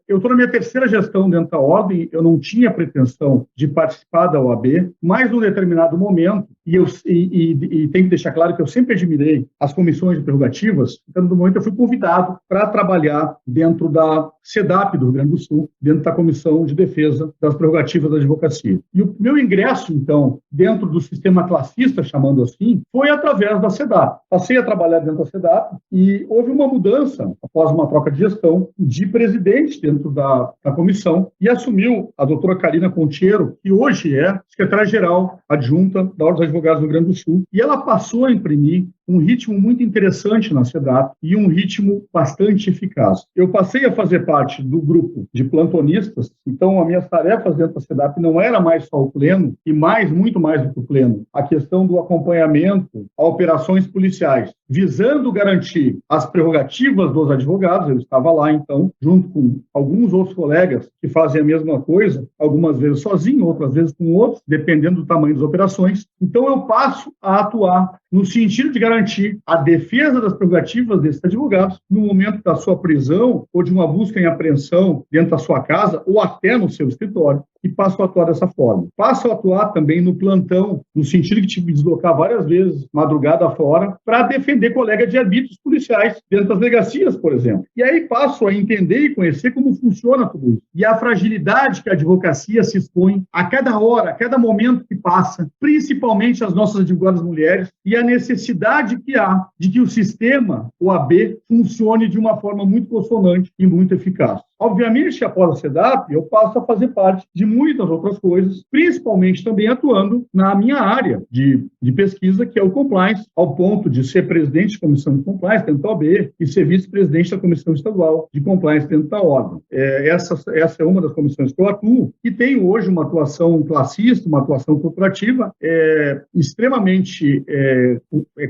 Eu estou na minha terceira gestão dentro da ordem, eu não tinha pretensão de participar da OAB, mas num determinado momento, e tem que deixar claro que eu sempre admirei as comissões de prerrogativas, então, no momento eu fui convidado para trabalhar dentro da SEDAP do Rio Grande do Sul, dentro da Comissão de Defesa das Prerrogativas da Advocacia. E o meu ingresso, então, dentro do sistema classista, chamando assim, foi através da SEDAP. Passei a trabalhar dentro da SEDAP e houve uma mudança, após uma troca de gestão, de presidente dentro da comissão, e assumiu a doutora Karina Contiero, que hoje é secretária-geral adjunta da Ordem dos Advogados do Rio Grande do Sul, e ela passou a imprimir um ritmo muito interessante na SEDAP e um ritmo bastante eficaz. Eu passei a fazer parte do grupo de plantonistas, então as minhas tarefas dentro da SEDAP não era mais só o pleno, e muito mais do que o pleno, a questão do acompanhamento a operações policiais, visando garantir as prerrogativas dos advogados. Eu estava lá, então, junto com alguns outros colegas que fazem a mesma coisa, algumas vezes sozinho, outras vezes com outros, dependendo do tamanho das operações. Então, eu passo a atuar no sentido de garantir a defesa das prerrogativas desses advogados no momento da sua prisão ou de uma busca em apreensão dentro da sua casa ou até no seu escritório, e passo a atuar dessa forma. Passo a atuar também no plantão, no sentido que tive que deslocar várias vezes, madrugada fora, para defender colegas de arbítrios policiais dentro das delegacias, por exemplo. E aí passo a entender e conhecer como funciona tudo isso. E a fragilidade que a advocacia se expõe a cada hora, a cada momento que passa, principalmente as nossas advogadas mulheres, e a necessidade que há de que o sistema, o AB, funcione de uma forma muito consonante e muito eficaz. Obviamente, após a SEDAP, eu passo a fazer parte de muitas outras coisas, principalmente também atuando na minha área de pesquisa, que é o compliance, ao ponto de ser presidente de comissão de compliance dentro da OAB e ser vice-presidente da comissão estadual de compliance dentro da ordem. Essa é uma das comissões que eu atuo e tenho hoje uma atuação classista, uma atuação corporativa extremamente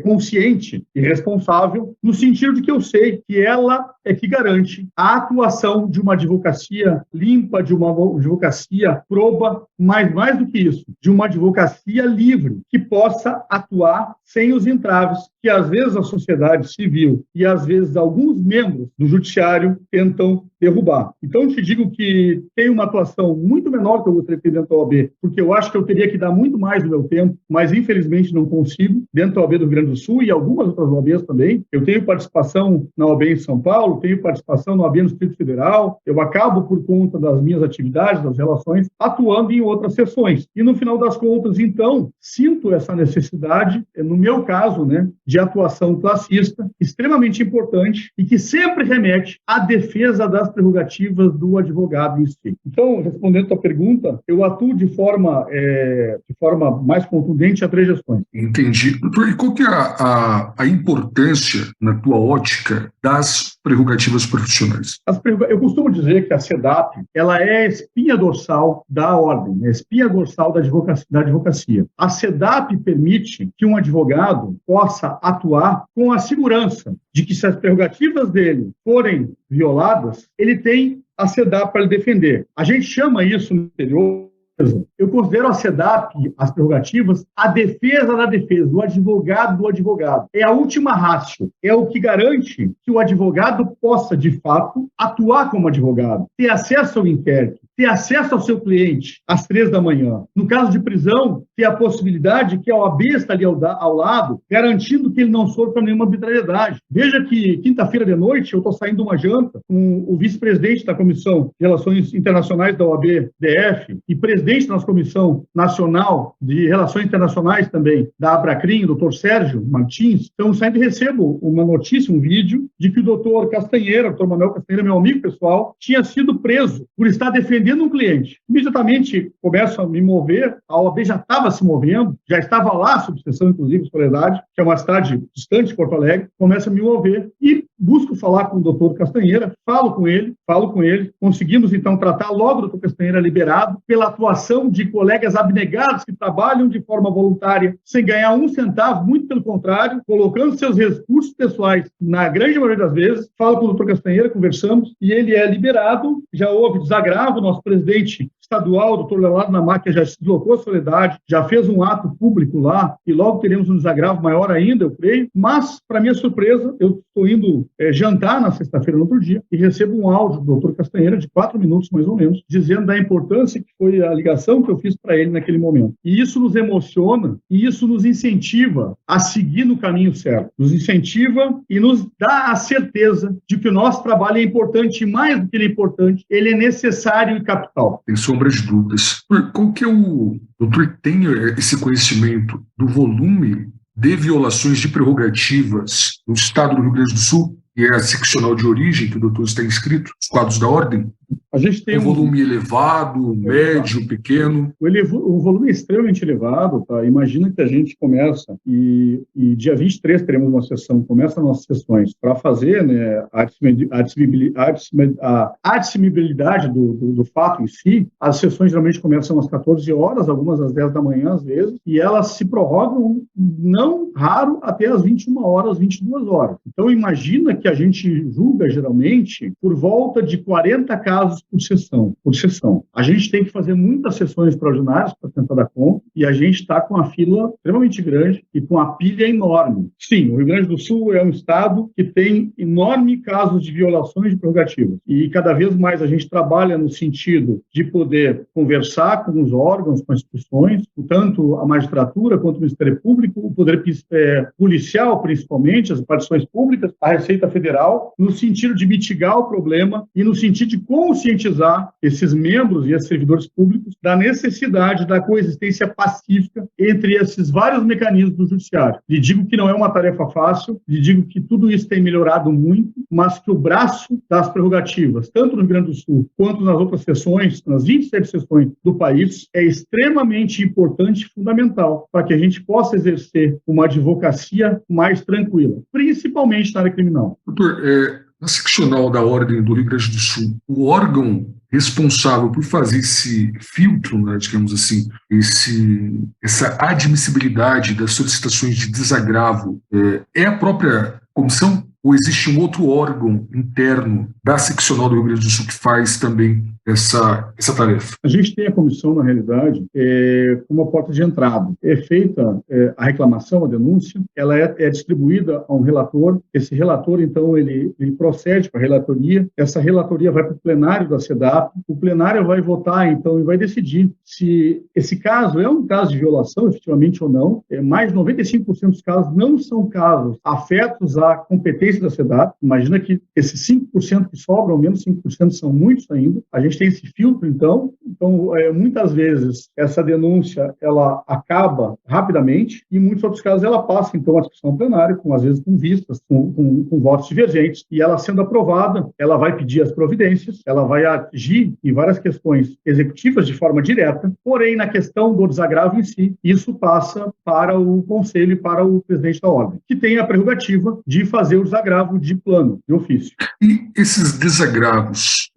consciente e responsável, no sentido de que eu sei que ela é que garante a atuação de uma advocacia limpa, de uma advocacia proba, mas mais do que isso, de uma advocacia livre, que possa atuar sem os entraves que às vezes a sociedade civil e às vezes alguns membros do judiciário tentam derrubar. Então, eu te digo que tem uma atuação muito menor que eu gostaria de ter dentro da OAB, porque eu acho que eu teria que dar muito mais do meu tempo, mas infelizmente não consigo, dentro da OAB do Rio Grande do Sul e algumas outras OABs também. Eu tenho participação na OAB em São Paulo, tenho participação na OAB no Distrito Federal, eu acabo, por conta das minhas atividades, das relações, atuando em outras sessões. E, no final das contas, então, sinto essa necessidade, no meu caso, né, de atuação classista, extremamente importante e que sempre remete à defesa das prerrogativas do advogado em si. Então, respondendo a tua pergunta, eu atuo de forma mais contundente a 3 gestões. Entendi. Doutor, e qual que é a importância, na tua ótica, das prerrogativas profissionais? Eu costumo dizer que a SEDAP, ela é a espinha dorsal da ordem, a espinha dorsal da advocacia. A SEDAP permite que um advogado possa atuar com a segurança de que, se as prerrogativas dele forem violadas, ele tem a SEDAP para lhe defender. A gente chama isso no interior. Eu considero a SEDAP, as prerrogativas, a defesa da defesa, o advogado do advogado. É a última ratio, é o que garante que o advogado possa, de fato, atuar como advogado, ter acesso ao inquérito, ter acesso ao seu cliente às 3 da manhã. No caso de prisão, ter a possibilidade que a OAB está ali ao lado, garantindo que ele não sofra nenhuma arbitrariedade. Veja que quinta-feira de noite eu estou saindo de uma janta com o vice-presidente da Comissão de Relações Internacionais da OAB-DF e presidente da nossa Comissão Nacional de Relações Internacionais também, da Abracrim, o doutor Sérgio Martins. Estamos saindo e recebo uma notícia, um vídeo, de que o doutor Castanheira, o doutor Manuel Castanheira, meu amigo pessoal, tinha sido preso por estar defendendo um cliente. Imediatamente começo a me mover, a OAB já estava se movendo, já estava lá, sob extensão, inclusive, de Soledade, que é uma cidade distante de Porto Alegre, começo a me mover e busco falar com o doutor Castanheira, falo com ele, conseguimos então tratar logo o doutor Castanheira liberado pela atuação de colegas abnegados que trabalham de forma voluntária, sem ganhar um centavo, muito pelo contrário, colocando seus recursos pessoais, na grande maioria das vezes. Falo com o doutor Castanheira, conversamos, e ele é liberado, já houve desagravo, nosso presidente estadual, o doutor Leonardo Namáquia, já se deslocou à Soledade, já fez um ato público lá, e logo teremos um desagravo maior ainda, eu creio, mas, para minha surpresa, eu estou indo jantar na sexta-feira, no outro dia, e recebo um áudio do doutor Castanheira, de 4 minutos, mais ou menos, dizendo da importância que foi a ligação que eu fiz para ele naquele momento. E isso nos emociona, e isso nos incentiva a seguir no caminho certo. Nos incentiva e nos dá a certeza de que o nosso trabalho é importante, e mais do que ele é importante, ele é necessário e capital. Sem sombra de dúvidas. Qual que é o doutor tem esse conhecimento do volume de violações de prerrogativas no estado do Rio Grande do Sul, que é a seccional de origem que o doutor está inscrito, os quadros da ordem? A gente tem um volume elevado, médio, pequeno? O volume é extremamente elevado, tá? Imagina que a gente começa e dia 23 teremos uma sessão, começa as nossas sessões para fazer, né, a admissibilidade do fato em si. As sessões geralmente começam às 14 horas, algumas às 10 da manhã, às vezes, e elas se prorrogam, não raro, até às 21 horas, 22 horas. Então, imagina que a gente julga, geralmente, por volta de 40 casos por sessão. A gente tem que fazer muitas sessões extraordinárias para tentar dar conta, e a gente está com a fila extremamente grande e com a pilha enorme. Sim, o Rio Grande do Sul é um estado que tem enorme casos de violações de prerrogativas, e cada vez mais a gente trabalha no sentido de poder conversar com os órgãos, com as instituições, tanto a magistratura quanto o Ministério Público, o poder policial, principalmente, as repartições públicas, a Receita Federal, no sentido de mitigar o problema e no sentido de conscientizar esses membros e esses servidores públicos da necessidade da coexistência pacífica entre esses vários mecanismos do judiciário. Lhe digo que não é uma tarefa fácil, lhe digo que tudo isso tem melhorado muito, mas que o braço das prerrogativas, tanto no Rio Grande do Sul quanto nas outras sessões, nas 27 sessões do país, é extremamente importante e fundamental para que a gente possa exercer uma advocacia mais tranquila, principalmente na área criminal. Doutor, na seccional da Ordem do Rio Grande do Sul, o órgão responsável por fazer esse filtro, né, digamos assim, essa admissibilidade das solicitações de desagravo, é a própria comissão? Ou existe um outro órgão interno da seccional do Rio Grande do Sul que faz também essa tarefa? A gente tem a comissão, na realidade, como uma porta de entrada. É feita a reclamação, a denúncia, ela é distribuída a um relator. Esse relator, então, ele procede para a relatoria. Essa relatoria vai para o plenário da SEDAP. O plenário vai votar, então, e vai decidir se esse caso é um caso de violação, efetivamente ou não. Mais de 95% dos casos não são casos afetos à competência da SEDAP. Imagina que esses 5% que sobram, ao menos 5% são muitos ainda. A gente tem esse filtro, então, muitas vezes essa denúncia ela acaba rapidamente e em muitos outros casos ela passa, então, à discussão plenária, às vezes com vistas, com votos divergentes, e ela sendo aprovada, ela vai pedir as providências, ela vai agir em várias questões executivas de forma direta, porém, na questão do desagravo em si, isso passa para o Conselho e para o presidente da ordem, que tem a prerrogativa de fazer o desagravo de plano, de ofício. E esses desagravos,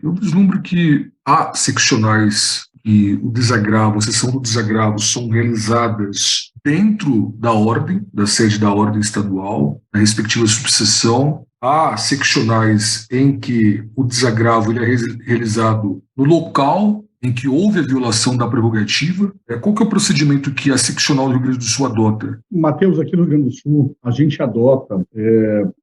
eu vislumbro que há seccionais e o desagravo, a sessão do desagravo são realizadas dentro da ordem, da sede da ordem estadual, na respectiva subseção. Há seccionais em que o desagravo ele é realizado no local em que houve a violação da prerrogativa. Qual que é o procedimento que a seccional do Rio Grande do Sul adota? Matheus, aqui no Rio Grande do Sul, a gente adota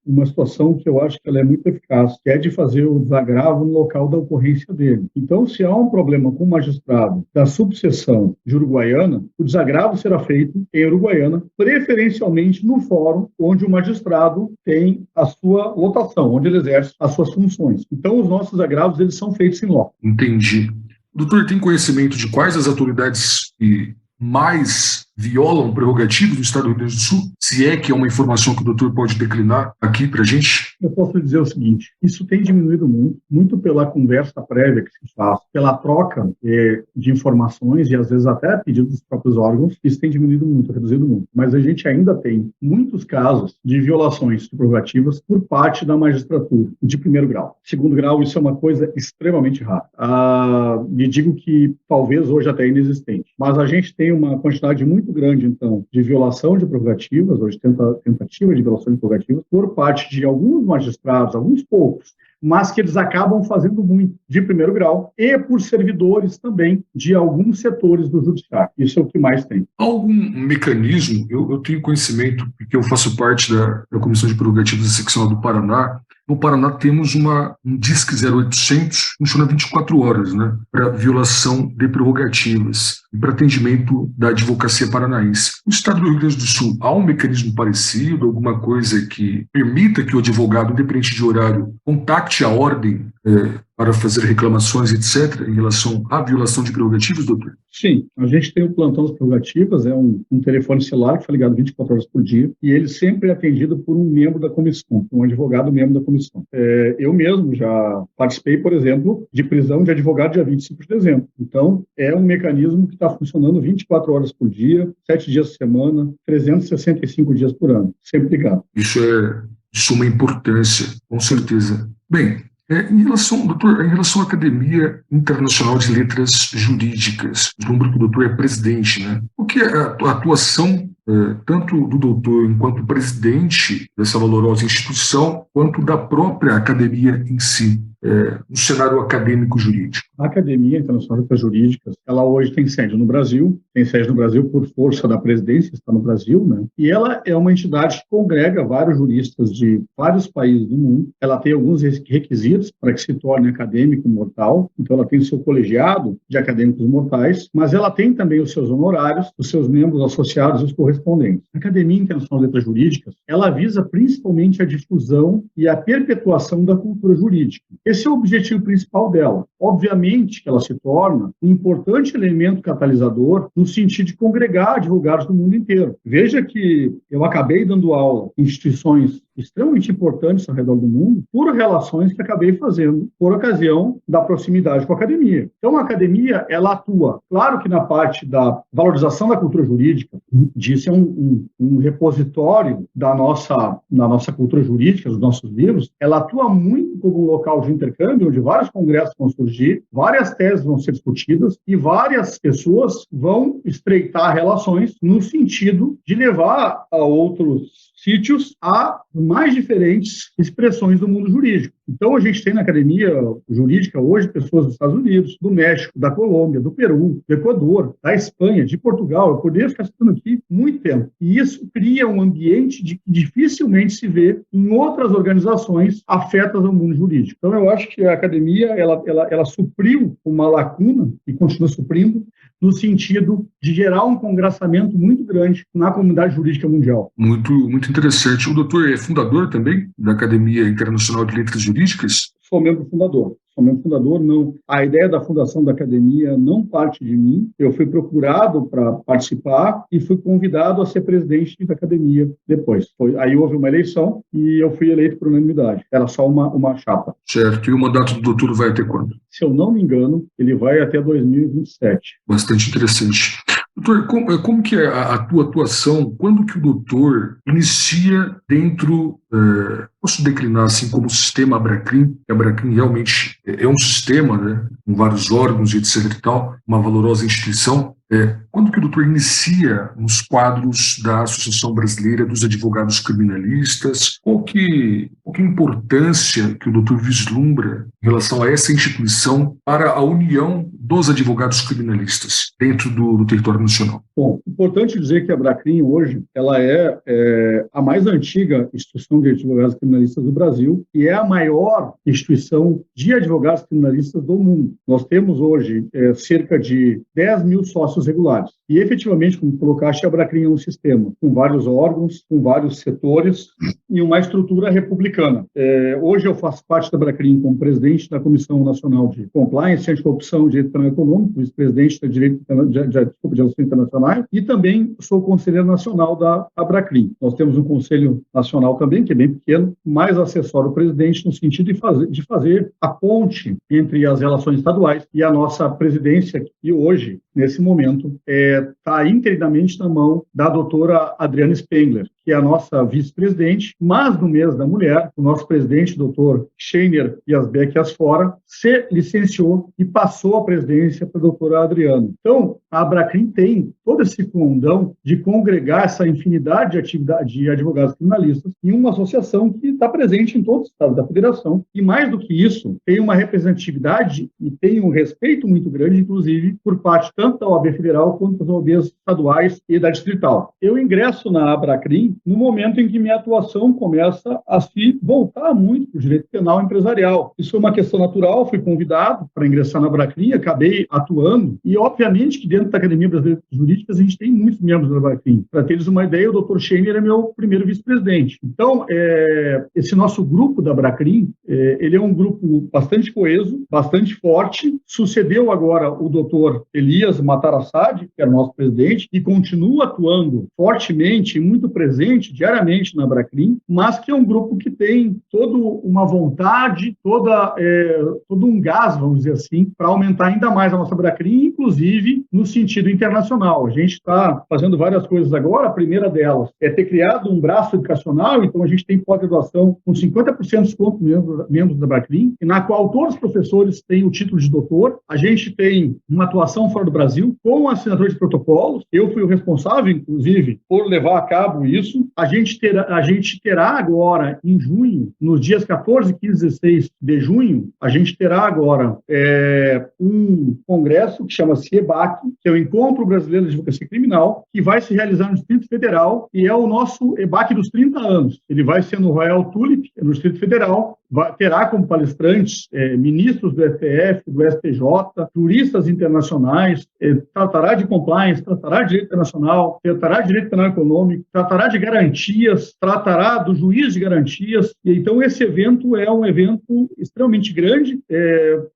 uma situação que eu acho que ela é muito eficaz, que é de fazer o desagravo no local da ocorrência dele. Então, se há um problema com o magistrado da subseção de Uruguaiana, o desagravo será feito em Uruguaiana, preferencialmente no fórum onde o magistrado tem a sua lotação, onde ele exerce as suas funções. Então, os nossos agravos eles são feitos em loco. Entendi. O doutor tem conhecimento de quais as autoridades que mais violam prerrogativas do Estado do Rio Grande do Sul? Se é que é uma informação que o doutor pode declinar aqui para a gente? Eu posso lhe dizer o seguinte, isso tem diminuído muito pela conversa prévia que se faz, pela troca de informações e às vezes até pedido dos próprios órgãos, isso tem diminuído muito, reduzido muito. Mas a gente ainda tem muitos casos de violações de prerrogativas por parte da magistratura, de primeiro grau. Segundo grau, isso é uma coisa extremamente rara. E digo que talvez hoje até inexistente. Mas a gente tem uma quantidade muito grande, então, de violação de prerrogativas, hoje tentativa de violação de prerrogativas, por parte de alguns magistrados, alguns poucos, mas que eles acabam fazendo muito de primeiro grau e por servidores também de alguns setores do judiciário. Isso é o que mais tem. Algum mecanismo, eu tenho conhecimento, porque eu faço parte da Comissão de Prerrogativas da Seccional do Paraná. No Paraná temos um DISC 0800, funciona 24 horas, né, para violação de prerrogativas e para atendimento da advocacia paranaense. No estado do Rio Grande do Sul, há um mecanismo parecido, alguma coisa que permita que o advogado, independente de horário, contacte a ordem para fazer reclamações, etc., em relação à violação de prerrogativas, doutor? Sim, a gente tem o plantão das prerrogativas, é um telefone celular que foi ligado 24 horas por dia, e ele sempre é atendido por um membro da comissão, um advogado membro da comissão. Eu mesmo já participei, por exemplo, de prisão de advogado dia 25 de dezembro. Então, é um mecanismo que está funcionando 24 horas por dia, 7 dias por semana, 365 dias por ano, sempre ligado. Isso é de suma importância, com certeza. Bem, doutor, em relação à Academia Internacional de Letras Jurídicas, o número que o doutor é presidente, né? O que é a atuação tanto do doutor enquanto presidente dessa valorosa instituição, quanto da própria academia em si, no cenário acadêmico jurídico? A Academia Internacional de Letras Jurídicas, ela hoje tem sede no Brasil por força da presidência, está no Brasil, né? E ela é uma entidade que congrega vários juristas de vários países do mundo. Ela tem alguns requisitos para que se torne acadêmico mortal, então ela tem o seu colegiado de acadêmicos mortais, mas ela tem também os seus honorários, os seus membros associados e os correspondentes. A Academia Internacional de Letras Jurídicas, ela visa principalmente a difusão e a perpetuação da cultura jurídica. Esse é o objetivo principal dela. Obviamente que ela se torna um importante elemento catalisador no sentido de congregar advogados do mundo inteiro. Veja que eu acabei dando aula em instituições extremamente importantes ao redor do mundo por relações que acabei fazendo por ocasião da proximidade com a academia. Então, a academia, ela atua, claro que na parte da valorização da cultura jurídica, disso é um repositório da nossa cultura jurídica, dos nossos livros, ela atua muito como um local de intercâmbio, onde vários congressos vão surgir, várias teses vão ser discutidas e várias pessoas vão estreitar relações no sentido de levar a outros sítios a mais diferentes expressões do mundo jurídico. Então, a gente tem na academia jurídica hoje pessoas dos Estados Unidos, do México, da Colômbia, do Peru, do Equador, da Espanha, de Portugal. Eu poderia ficar citando aqui muito tempo. E isso cria um ambiente que dificilmente se vê em outras organizações afetas ao mundo jurídico. Então, eu acho que a academia ela supriu uma lacuna e continua suprindo no sentido de gerar um congraçamento muito grande na comunidade jurídica mundial. Muito, muito interessante. O doutor é fundador também da Academia Internacional de Letras Jurídicas? Sou membro fundador, não. A ideia da fundação da academia não parte de mim. Eu fui procurado para participar e fui convidado a ser presidente da academia depois. Aí houve uma eleição e eu fui eleito por unanimidade. Era só uma chapa. Certo. E o mandato do doutor vai até quando? Se eu não me engano, ele vai até 2027. Bastante interessante. Doutor, como que é a tua atuação? Quando que o doutor inicia dentro posso declinar assim como o sistema Abracrim, que a Abracrim realmente é um sistema, né, com vários órgãos e etc e tal, uma valorosa instituição. Quando que o doutor inicia nos quadros da Associação Brasileira dos Advogados Criminalistas? Qual que a importância que o doutor vislumbra em relação a essa instituição para a união dos advogados criminalistas dentro do território nacional? Bom, importante dizer que a Abracrim hoje ela é a mais antiga instituição de advogados criminalistas do Brasil e é a maior instituição de advogados criminalistas do mundo. Nós temos hoje cerca de 10 mil sócios regulares. E, efetivamente, como colocaste, a Abracrim é um sistema com vários órgãos, com vários setores e uma estrutura republicana. Hoje eu faço parte da Abracrim como presidente da Comissão Nacional de Compliance, Anticorrupção e Direito Penal Econômico, vice-presidente da Direito de Relações Internacionais e também sou conselheiro nacional da Abracrim. Nós temos um conselho nacional também, que é bem pequeno, mas assessora o presidente no sentido de fazer a ponte entre as relações estaduais e a nossa presidência, que hoje, nesse momento, está inteiramente na mão da doutora Adriana Spengler, que é a nossa vice-presidente, mas no mês da mulher, o nosso presidente, doutor Scheiner Yasbeck Asfora, se licenciou e passou a presidência para a doutora Adriana. Então, a Abracrim tem todo esse condão de congregar essa infinidade de advogados criminalistas em uma associação que está presente em todos os estados da federação e, mais do que isso, tem uma representatividade e tem um respeito muito grande, inclusive, por parte tanto da OAB Federal quanto das OABs estaduais e da distrital. Eu ingresso na Abracrim no momento em que minha atuação começa a se voltar muito para o direito penal empresarial. Isso é uma questão natural, fui convidado para ingressar na Abracrim, acabei atuando, e obviamente que dentro da Academia Brasileira de Jurídicas a gente tem muitos membros da Abracrim. Para teres uma ideia, o doutor Scheiner é meu primeiro vice-presidente. Então, esse nosso grupo da Abracrim, ele é um grupo bastante coeso, bastante forte, sucedeu agora o doutor Elias Matarassad, que é o nosso presidente, e continua atuando fortemente e muito presente diariamente na Abracrim, mas que é um grupo que tem toda uma vontade, todo um gás, vamos dizer assim, para aumentar ainda mais a nossa Abracrim, inclusive no sentido internacional. A gente está fazendo várias coisas agora, a primeira delas é ter criado um braço educacional, então a gente tem pós-graduação com 50% de desconto membros da Abracrim, na qual todos os professores têm o título de doutor. A gente tem uma atuação fora do Brasil com assinatura de protocolos. Eu fui o responsável, inclusive, por levar a cabo isso. A gente terá agora, em junho, nos dias 14, 15 e 16 de junho, a gente terá agora um congresso que chama-se EBAC, que é o Encontro Brasileiro de Advocacia Criminal, que vai se realizar no Distrito Federal e é o nosso EBAC dos 30 anos. Ele vai ser no Royal Tulip, no Distrito Federal, terá como palestrantes ministros do STF, do STJ, juristas internacionais, tratará de compliance, tratará de direito internacional, tratará de direito penal econômico, tratará de garantias, tratará do juiz de garantias. E então esse evento é um evento extremamente grande,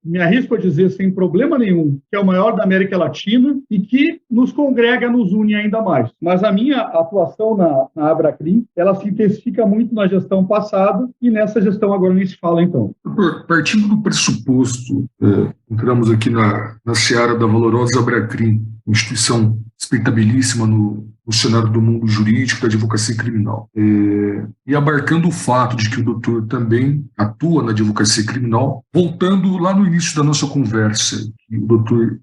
me arrisco a dizer sem problema nenhum, que é o maior da América Latina e que nos congrega, nos une ainda mais. Mas a minha atuação na Abracrim, ela se intensifica muito na gestão passada e nessa gestão agora nem se fala, então. Partindo do pressuposto, entramos aqui na seara da valorosa Abracrim, instituição respeitabilíssima no cenário do mundo jurídico, da advocacia criminal. E abarcando o fato de que o doutor também atua na advocacia criminal, voltando lá no início da nossa conversa, que o doutor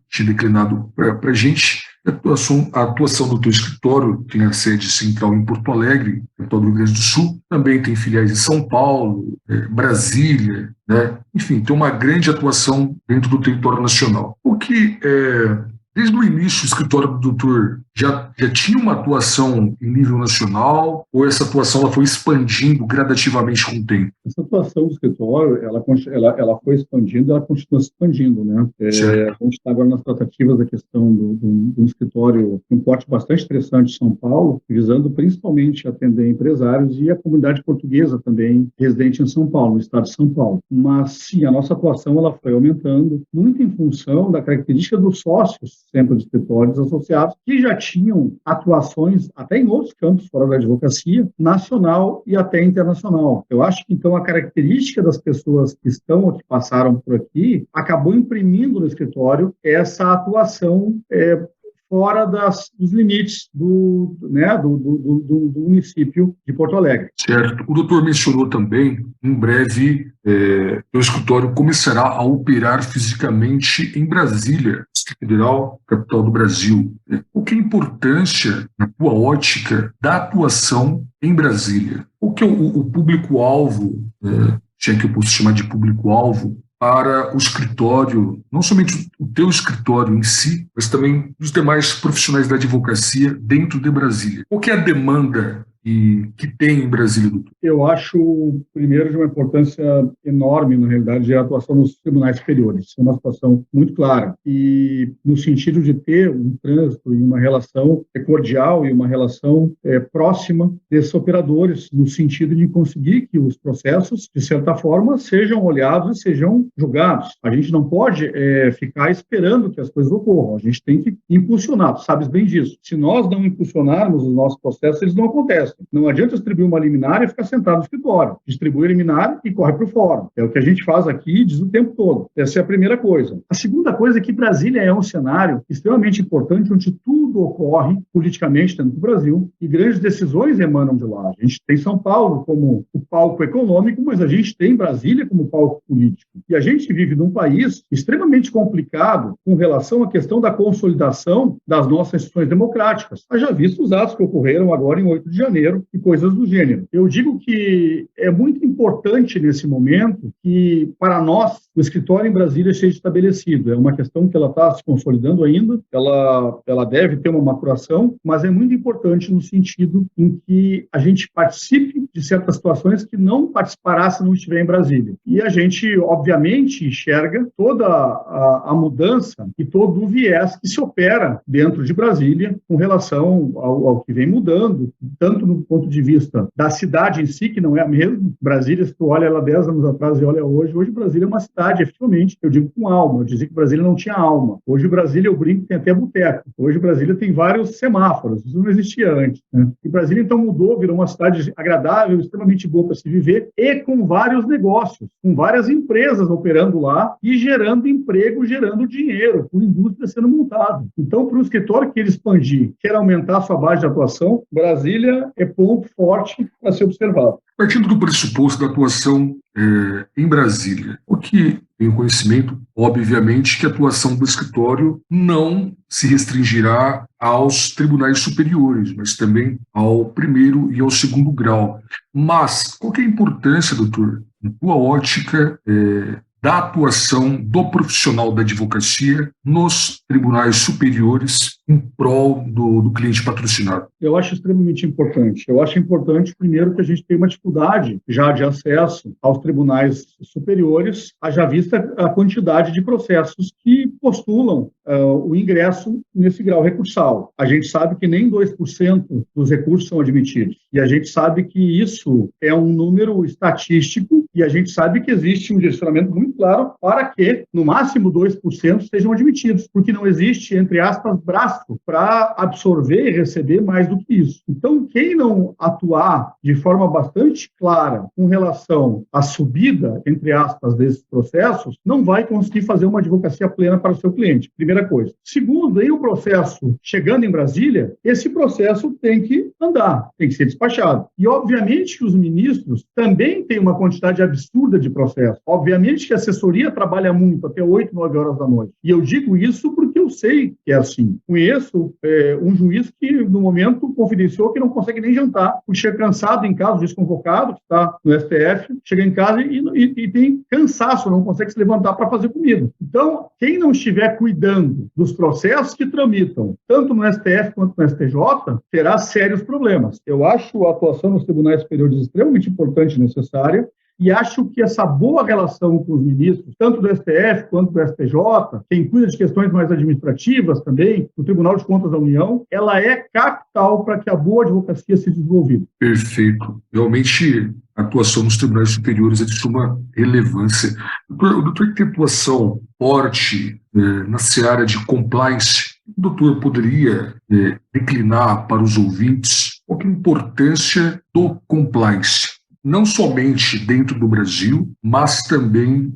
tinha declinado para a gente, a atuação do teu escritório tem a sede central em Porto Alegre, capital do Rio Grande do Sul, também tem filiais em São Paulo, Brasília, né? Enfim, tem uma grande atuação dentro do território nacional. O que desde o início, o escritório do doutor já tinha uma atuação em nível nacional ou essa atuação ela foi expandindo gradativamente com o tempo? Essa atuação do escritório, ela foi expandindo, ela continua se expandindo, né? A gente está agora nas tratativas da questão do escritório, um porte bastante interessante em São Paulo, visando principalmente atender empresários e a comunidade portuguesa também residente em São Paulo, no estado de São Paulo. Mas, sim, a nossa atuação ela foi aumentando, muito em função da característica dos sócios sempre dos escritórios associados, que já tinham atuações até em outros campos fora da advocacia, nacional e até internacional. Eu acho que, então, a característica das pessoas que estão ou que passaram por aqui acabou imprimindo no escritório essa atuação fora dos limites do município de Porto Alegre. Certo. O doutor mencionou também, em breve, o escritório começará a operar fisicamente em Brasília, Distrito Federal, capital do Brasil. Qual que é a importância, na tua ótica, da atuação em Brasília? Qual que é o público-alvo, se é que eu posso chamar de público-alvo, para o escritório, não somente o teu escritório em si, mas também os demais profissionais da advocacia dentro de Brasília? Qual que é a demanda que tem em Brasília, doutor? Eu acho, primeiro, de uma importância enorme, na realidade, a atuação nos tribunais superiores. É uma situação muito clara. E no sentido de ter um trânsito e uma relação cordial e uma relação próxima desses operadores, no sentido de conseguir que os processos, de certa forma, sejam olhados e sejam julgados. A gente não pode ficar esperando que as coisas ocorram. A gente tem que impulsionar. Tu sabes bem disso. Se nós não impulsionarmos os nossos processos, eles não acontecem. Não adianta distribuir uma liminar e ficar sentado no escritório. Distribui a liminar e corre para o fórum. É o que a gente faz aqui e diz o tempo todo. Essa é a primeira coisa. A segunda coisa é que Brasília é um cenário extremamente importante, onde tudo ocorre politicamente dentro do Brasil e grandes decisões emanam de lá. A gente tem São Paulo como o palco econômico, mas a gente tem Brasília como palco político. E a gente vive num país extremamente complicado com relação à questão da consolidação das nossas instituições democráticas. Haja visto os atos que ocorreram agora em 8 de janeiro e coisas do gênero. Eu digo que é muito importante nesse momento que, para nós, o escritório em Brasília seja estabelecido. É uma questão que ela está se consolidando ainda, ela deve ter uma maturação, mas é muito importante no sentido em que a gente participe de certas situações que não participará se não estiver em Brasília. E a gente, obviamente, enxerga toda a mudança e todo o viés que se opera dentro de Brasília com relação ao que vem mudando, tanto no ponto de vista da cidade em si, que não é a mesma. Brasília, se tu olha ela 10 anos atrás e olha hoje Brasília é uma cidade, efetivamente, eu digo com alma. Eu dizia que Brasília não tinha alma. Hoje Brasília, eu brinco, tem até boteco. Hoje Brasília tem vários semáforos. Isso não existia antes, né? E Brasília, então, mudou, virou uma cidade agradável, extremamente boa para se viver e com vários negócios, com várias empresas operando lá e gerando emprego, gerando dinheiro, com indústria sendo montada. Então, para o escritório que ele expandir, quer aumentar a sua base de atuação, Brasília é ponto forte para ser observado. Partindo do pressuposto da atuação em Brasília, o que tenho conhecimento, obviamente, que a atuação do escritório não se restringirá aos tribunais superiores, mas também ao primeiro e ao segundo grau. Mas qual que é a importância, doutor, na tua ótica, da atuação do profissional da advocacia nos tribunais superiores em prol do cliente patrocinado? Eu acho extremamente importante. Eu acho importante, primeiro, que a gente tem uma dificuldade já de acesso aos tribunais superiores, haja vista a quantidade de processos que postulam o ingresso nesse grau recursal. A gente sabe que nem 2% dos recursos são admitidos. E a gente sabe que isso é um número estatístico e a gente sabe que existe um direcionamento muito claro para que, no máximo, 2% sejam admitidos, porque não existe, entre aspas, braço para absorver e receber mais do que isso. Então, quem não atuar de forma bastante clara com relação à subida, entre aspas, desses processos, não vai conseguir fazer uma advocacia plena para o seu cliente. Primeira coisa. Segundo, em o processo chegando em Brasília, esse processo tem que andar, tem que ser despachado. E, obviamente, que os ministros também têm uma quantidade absurda de processos. Obviamente que a assessoria trabalha muito, até 8, 9 horas da noite. E eu digo isso porque eu sei que é assim. Conheço um juiz que, no momento, confidenciou que não consegue nem jantar, porque chega cansado em casa, o juiz convocado, que está no STF, chega em casa e tem cansaço, não consegue se levantar para fazer comida. Então, quem não estiver cuidando dos processos que tramitam, tanto no STF quanto no STJ, terá sérios problemas. Eu acho a atuação nos tribunais superiores extremamente importante e necessária, e acho que essa boa relação com os ministros, tanto do STF quanto do STJ, quem cuida de questões mais administrativas também, do Tribunal de Contas da União, ela é capital para que a boa advocacia seja desenvolvida. Perfeito. Realmente, a atuação nos tribunais superiores é de suma relevância. O doutor que tem atuação forte na seara de compliance, o doutor poderia declinar para os ouvintes qual que é a importância do compliance? não somente dentro do Brasil, mas também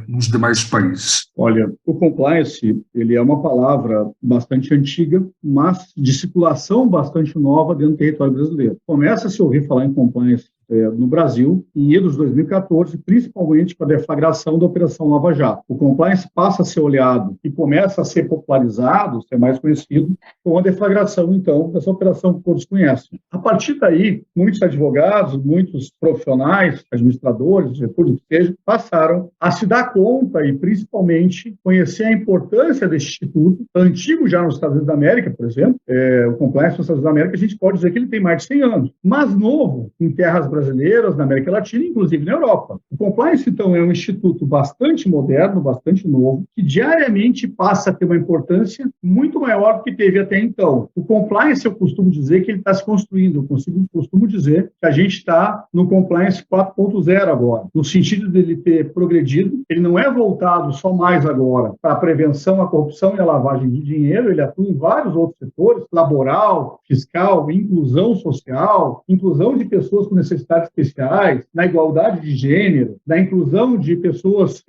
nos demais países? Olha, o compliance, ele é uma palavra bastante antiga, mas de circulação bastante nova dentro do território brasileiro. Começa a se ouvir falar em compliance no Brasil, em idos de 2014, principalmente com a deflagração da Operação Lava Jato. O compliance passa a ser olhado e começa a ser popularizado, ser mais conhecido, com a deflagração, então, dessa operação que todos conhecem. A partir daí, muitos advogados, muitos profissionais, administradores, gestores, que seja, passaram a se dar conta e, principalmente, conhecer a importância desse instituto, antigo já nos Estados Unidos da América, por exemplo. O compliance nos Estados Unidos da América, a gente pode dizer que ele tem mais de 100 anos, mas novo em terras brasileiras, na América Latina, inclusive na Europa. O compliance, então, é um instituto bastante moderno, bastante novo, que diariamente passa a ter uma importância muito maior do que teve até então. O compliance, eu costumo dizer que ele está se construindo, eu costumo dizer que a gente está no compliance 4.0 agora, no sentido dele ter progredido. Ele não é voltado só mais agora para a prevenção à corrupção e à lavagem de dinheiro, ele atua em vários outros setores, laboral, fiscal, inclusão social, inclusão de pessoas com necessidades especiais, na igualdade de gênero, na inclusão de pessoas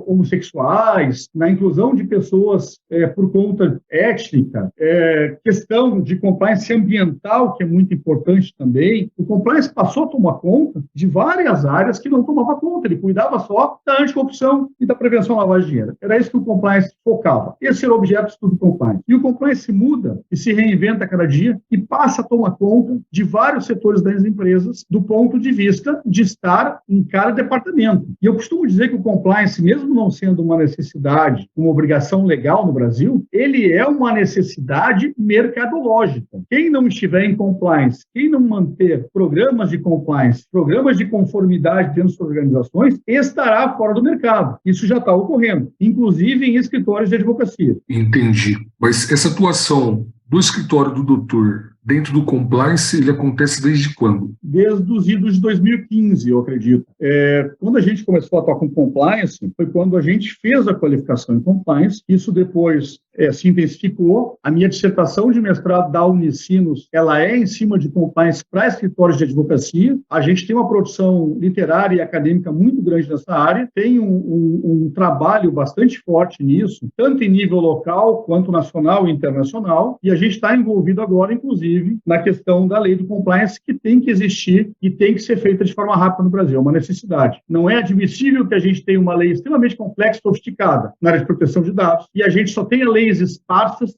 homossexuais, na inclusão de pessoas por conta étnica, questão de compliance ambiental, que é muito importante também. O compliance passou a tomar conta de várias áreas que não tomava conta, ele cuidava só da anticorrupção e da prevenção à lavagem de dinheiro. Era isso que o compliance focava. Esse era o objeto de estudo do compliance. E o compliance muda e se reinventa a cada dia e passa a tomar conta de vários setores das empresas do ponto de vista de estar em cada departamento. E eu costumo dizer que o compliance, mesmo não sendo uma necessidade, uma obrigação legal no Brasil, ele é uma necessidade mercadológica. Quem não estiver em compliance, quem não manter programas de compliance, programas de conformidade dentro das organizações, estará fora do mercado. Isso já está ocorrendo, inclusive em escritórios de advocacia. Entendi. Mas essa atuação do escritório do doutor dentro do compliance, ele acontece desde quando? Desde os idos de 2015, eu acredito. Quando a gente começou a atuar com compliance, foi quando a gente fez a qualificação em compliance. Isso depois se intensificou. A minha dissertação de mestrado da Unicinos, ela é em cima de compliance para escritórios de advocacia. A gente tem uma produção literária e acadêmica muito grande nessa área, tem um trabalho bastante forte nisso, tanto em nível local quanto nacional e internacional, e a gente está envolvido agora, inclusive, na questão da lei do compliance, que tem que existir e tem que ser feita de forma rápida no Brasil, é uma necessidade. Não é admissível que a gente tenha uma lei extremamente complexa e sofisticada na área de proteção de dados e a gente só tenha leis esparsas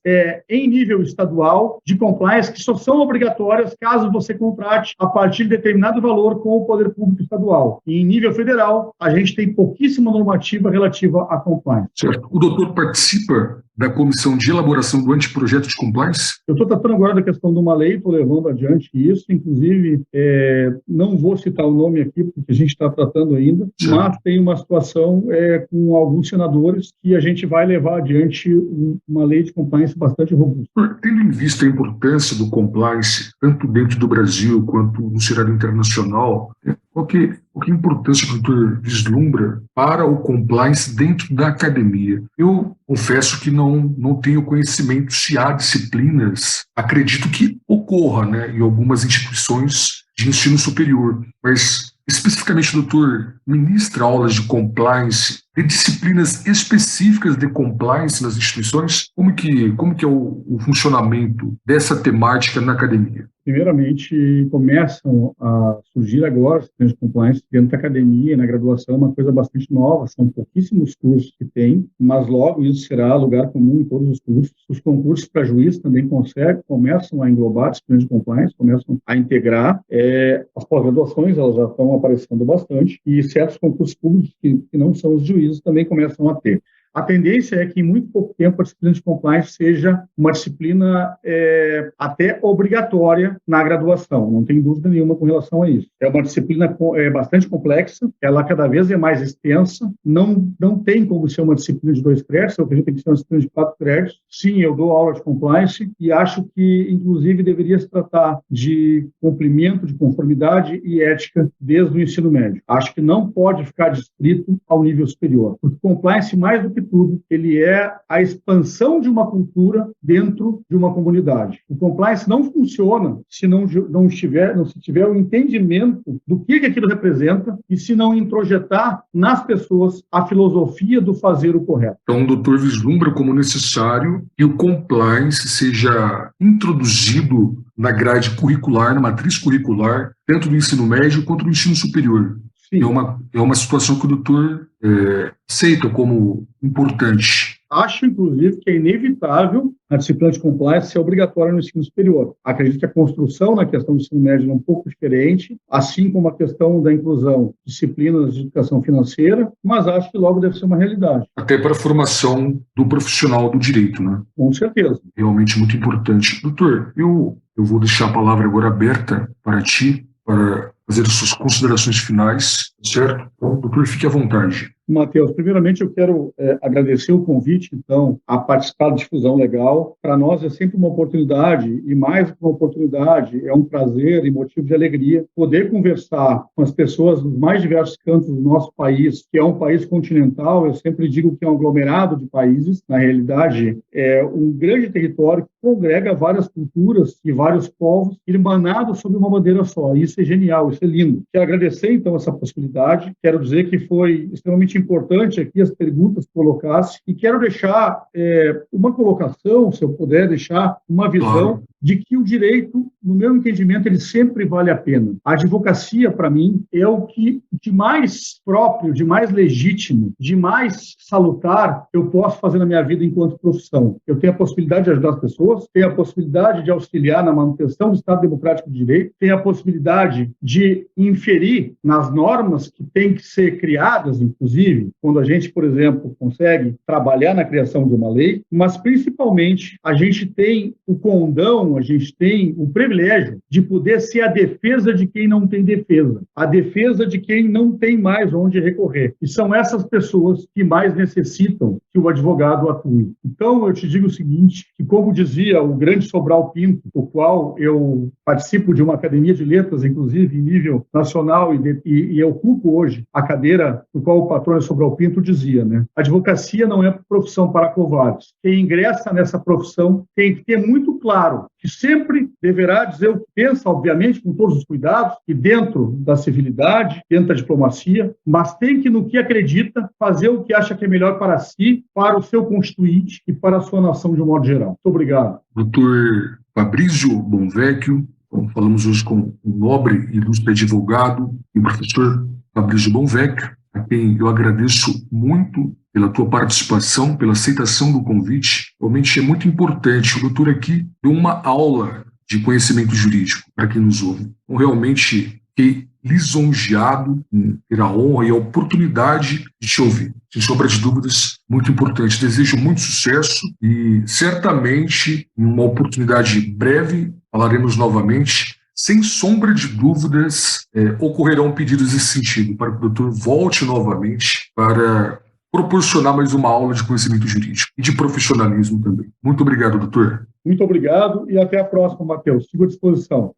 em nível estadual de compliance que só são obrigatórias caso você contrate a partir de determinado valor com o poder público estadual. E em nível federal, a gente tem pouquíssima normativa relativa a compliance. Certo. O doutor participa da comissão de elaboração do anteprojeto de compliance? Eu estou tratando agora da questão de uma lei, estou levando adiante isso, inclusive não vou citar o nome aqui, porque a gente está tratando ainda, mas tem uma situação com alguns senadores que a gente vai levar adiante uma lei de compliance bastante robusta. Tendo em vista a importância do compliance, tanto dentro do Brasil quanto no cenário internacional, qual que é a importância que o doutor vislumbra para o compliance dentro da academia? Eu confesso que não tenho conhecimento se há disciplinas, acredito que ocorra, né, em algumas instituições de ensino superior, mas especificamente o doutor ministra aulas de compliance, de disciplinas específicas de compliance nas instituições? Como que é o funcionamento dessa temática na academia? Primeiramente, começam a surgir agora disciplinas de compliance dentro da academia, na graduação, uma coisa bastante nova, são pouquíssimos cursos que tem, mas logo isso será lugar comum em todos os cursos. Os concursos para juiz também começam a englobar disciplinas de compliance, começam a integrar. As pós-graduações, elas já estão aparecendo bastante, e certos concursos públicos que não são os juízes também começam a ter. A tendência é que, em muito pouco tempo, a disciplina de compliance seja uma disciplina até obrigatória na graduação, não tem dúvida nenhuma com relação a isso. É uma disciplina bastante complexa, ela cada vez é mais extensa, não tem como ser uma disciplina de 2 créditos, eu acredito que tem que ser uma disciplina de 4 créditos. Sim, eu dou aula de compliance e acho que, inclusive, deveria se tratar de cumprimento de conformidade e ética desde o ensino médio. Acho que não pode ficar distrito ao nível superior, porque compliance, mais do que que tudo, ele é a expansão de uma cultura dentro de uma comunidade. O compliance não funciona se não se tiver o entendimento do que aquilo representa e se não introjetar nas pessoas a filosofia do fazer o correto. Então, o doutor vislumbra como necessário que o compliance seja introduzido na grade curricular, na matriz curricular, tanto do ensino médio quanto do ensino superior. É uma situação que o doutor aceita como importante. Acho, inclusive, que é inevitável a disciplina de compliance ser obrigatória no ensino superior. Acredito que a construção na questão do ensino médio é um pouco diferente, assim como a questão da inclusão de disciplinas de educação financeira, mas acho que logo deve ser uma realidade. Até para a formação do profissional do direito, né? Com certeza. Realmente muito importante. Doutor, eu vou deixar a palavra agora aberta para ti, para fazer as suas considerações finais, certo? Então, doutor, fique à vontade. Matheus, primeiramente eu quero agradecer o convite, então, a participar da Difusão Legal. Para nós é sempre uma oportunidade, e mais que uma oportunidade, é um prazer e motivo de alegria poder conversar com as pessoas dos mais diversos cantos do nosso país, que é um país continental. Eu sempre digo que é um aglomerado de países. Na realidade, é um grande território que congrega várias culturas e vários povos irmanados sob uma bandeira só. Isso é genial, isso é lindo. Quero agradecer, então, essa possibilidade. Quero dizer que foi extremamente importante aqui as perguntas que colocasse, e quero deixar uma colocação, se eu puder deixar uma visão de que o direito, no meu entendimento, ele sempre vale a pena. A advocacia, para mim, é o que de mais próprio, de mais legítimo, de mais salutar eu posso fazer na minha vida enquanto profissão. Eu tenho a possibilidade de ajudar as pessoas, tenho a possibilidade de auxiliar na manutenção do Estado Democrático de Direito, tenho a possibilidade de inferir nas normas que têm que ser criadas, inclusive, quando a gente, por exemplo, consegue trabalhar na criação de uma lei, mas principalmente a gente tem o condão, a gente tem o privilégio de poder ser a defesa de quem não tem defesa, a defesa de quem não tem mais onde recorrer. E são essas pessoas que mais necessitam que o advogado atue. Então, eu te digo o seguinte, que como dizia o grande Sobral Pinto, o qual eu participo de uma academia de letras, inclusive em nível nacional, e ocupo hoje a cadeira do qual o patrão Sobral Pinto dizia, né? A advocacia não é profissão para covardes. Quem ingressa nessa profissão tem que ter muito claro que sempre deverá dizer o que pensa, obviamente, com todos os cuidados, e dentro da civilidade, dentro da diplomacia, mas tem que, no que acredita, fazer o que acha que é melhor para si, para o seu constituinte e para a sua nação de um modo geral. Muito obrigado. Doutor Fabrício Bonvecchio, falamos hoje com um nobre e ilustre advogado e professor Fabrício Bonvecchio, a quem eu agradeço muito pela tua participação, pela aceitação do convite. Realmente é muito importante. O doutor aqui deu uma aula de conhecimento jurídico para quem nos ouve. Então, realmente, fiquei lisonjeado em ter a honra e a oportunidade de te ouvir. Sem sombra de dúvidas, muito importante. Desejo muito sucesso e, certamente, em uma oportunidade breve, falaremos novamente. Sem sombra de dúvidas, ocorrerão pedidos nesse sentido, para que o doutor volte novamente para proporcionar mais uma aula de conhecimento jurídico e de profissionalismo também. Muito obrigado, doutor. Muito obrigado e até a próxima, Matheus. Sigo à disposição.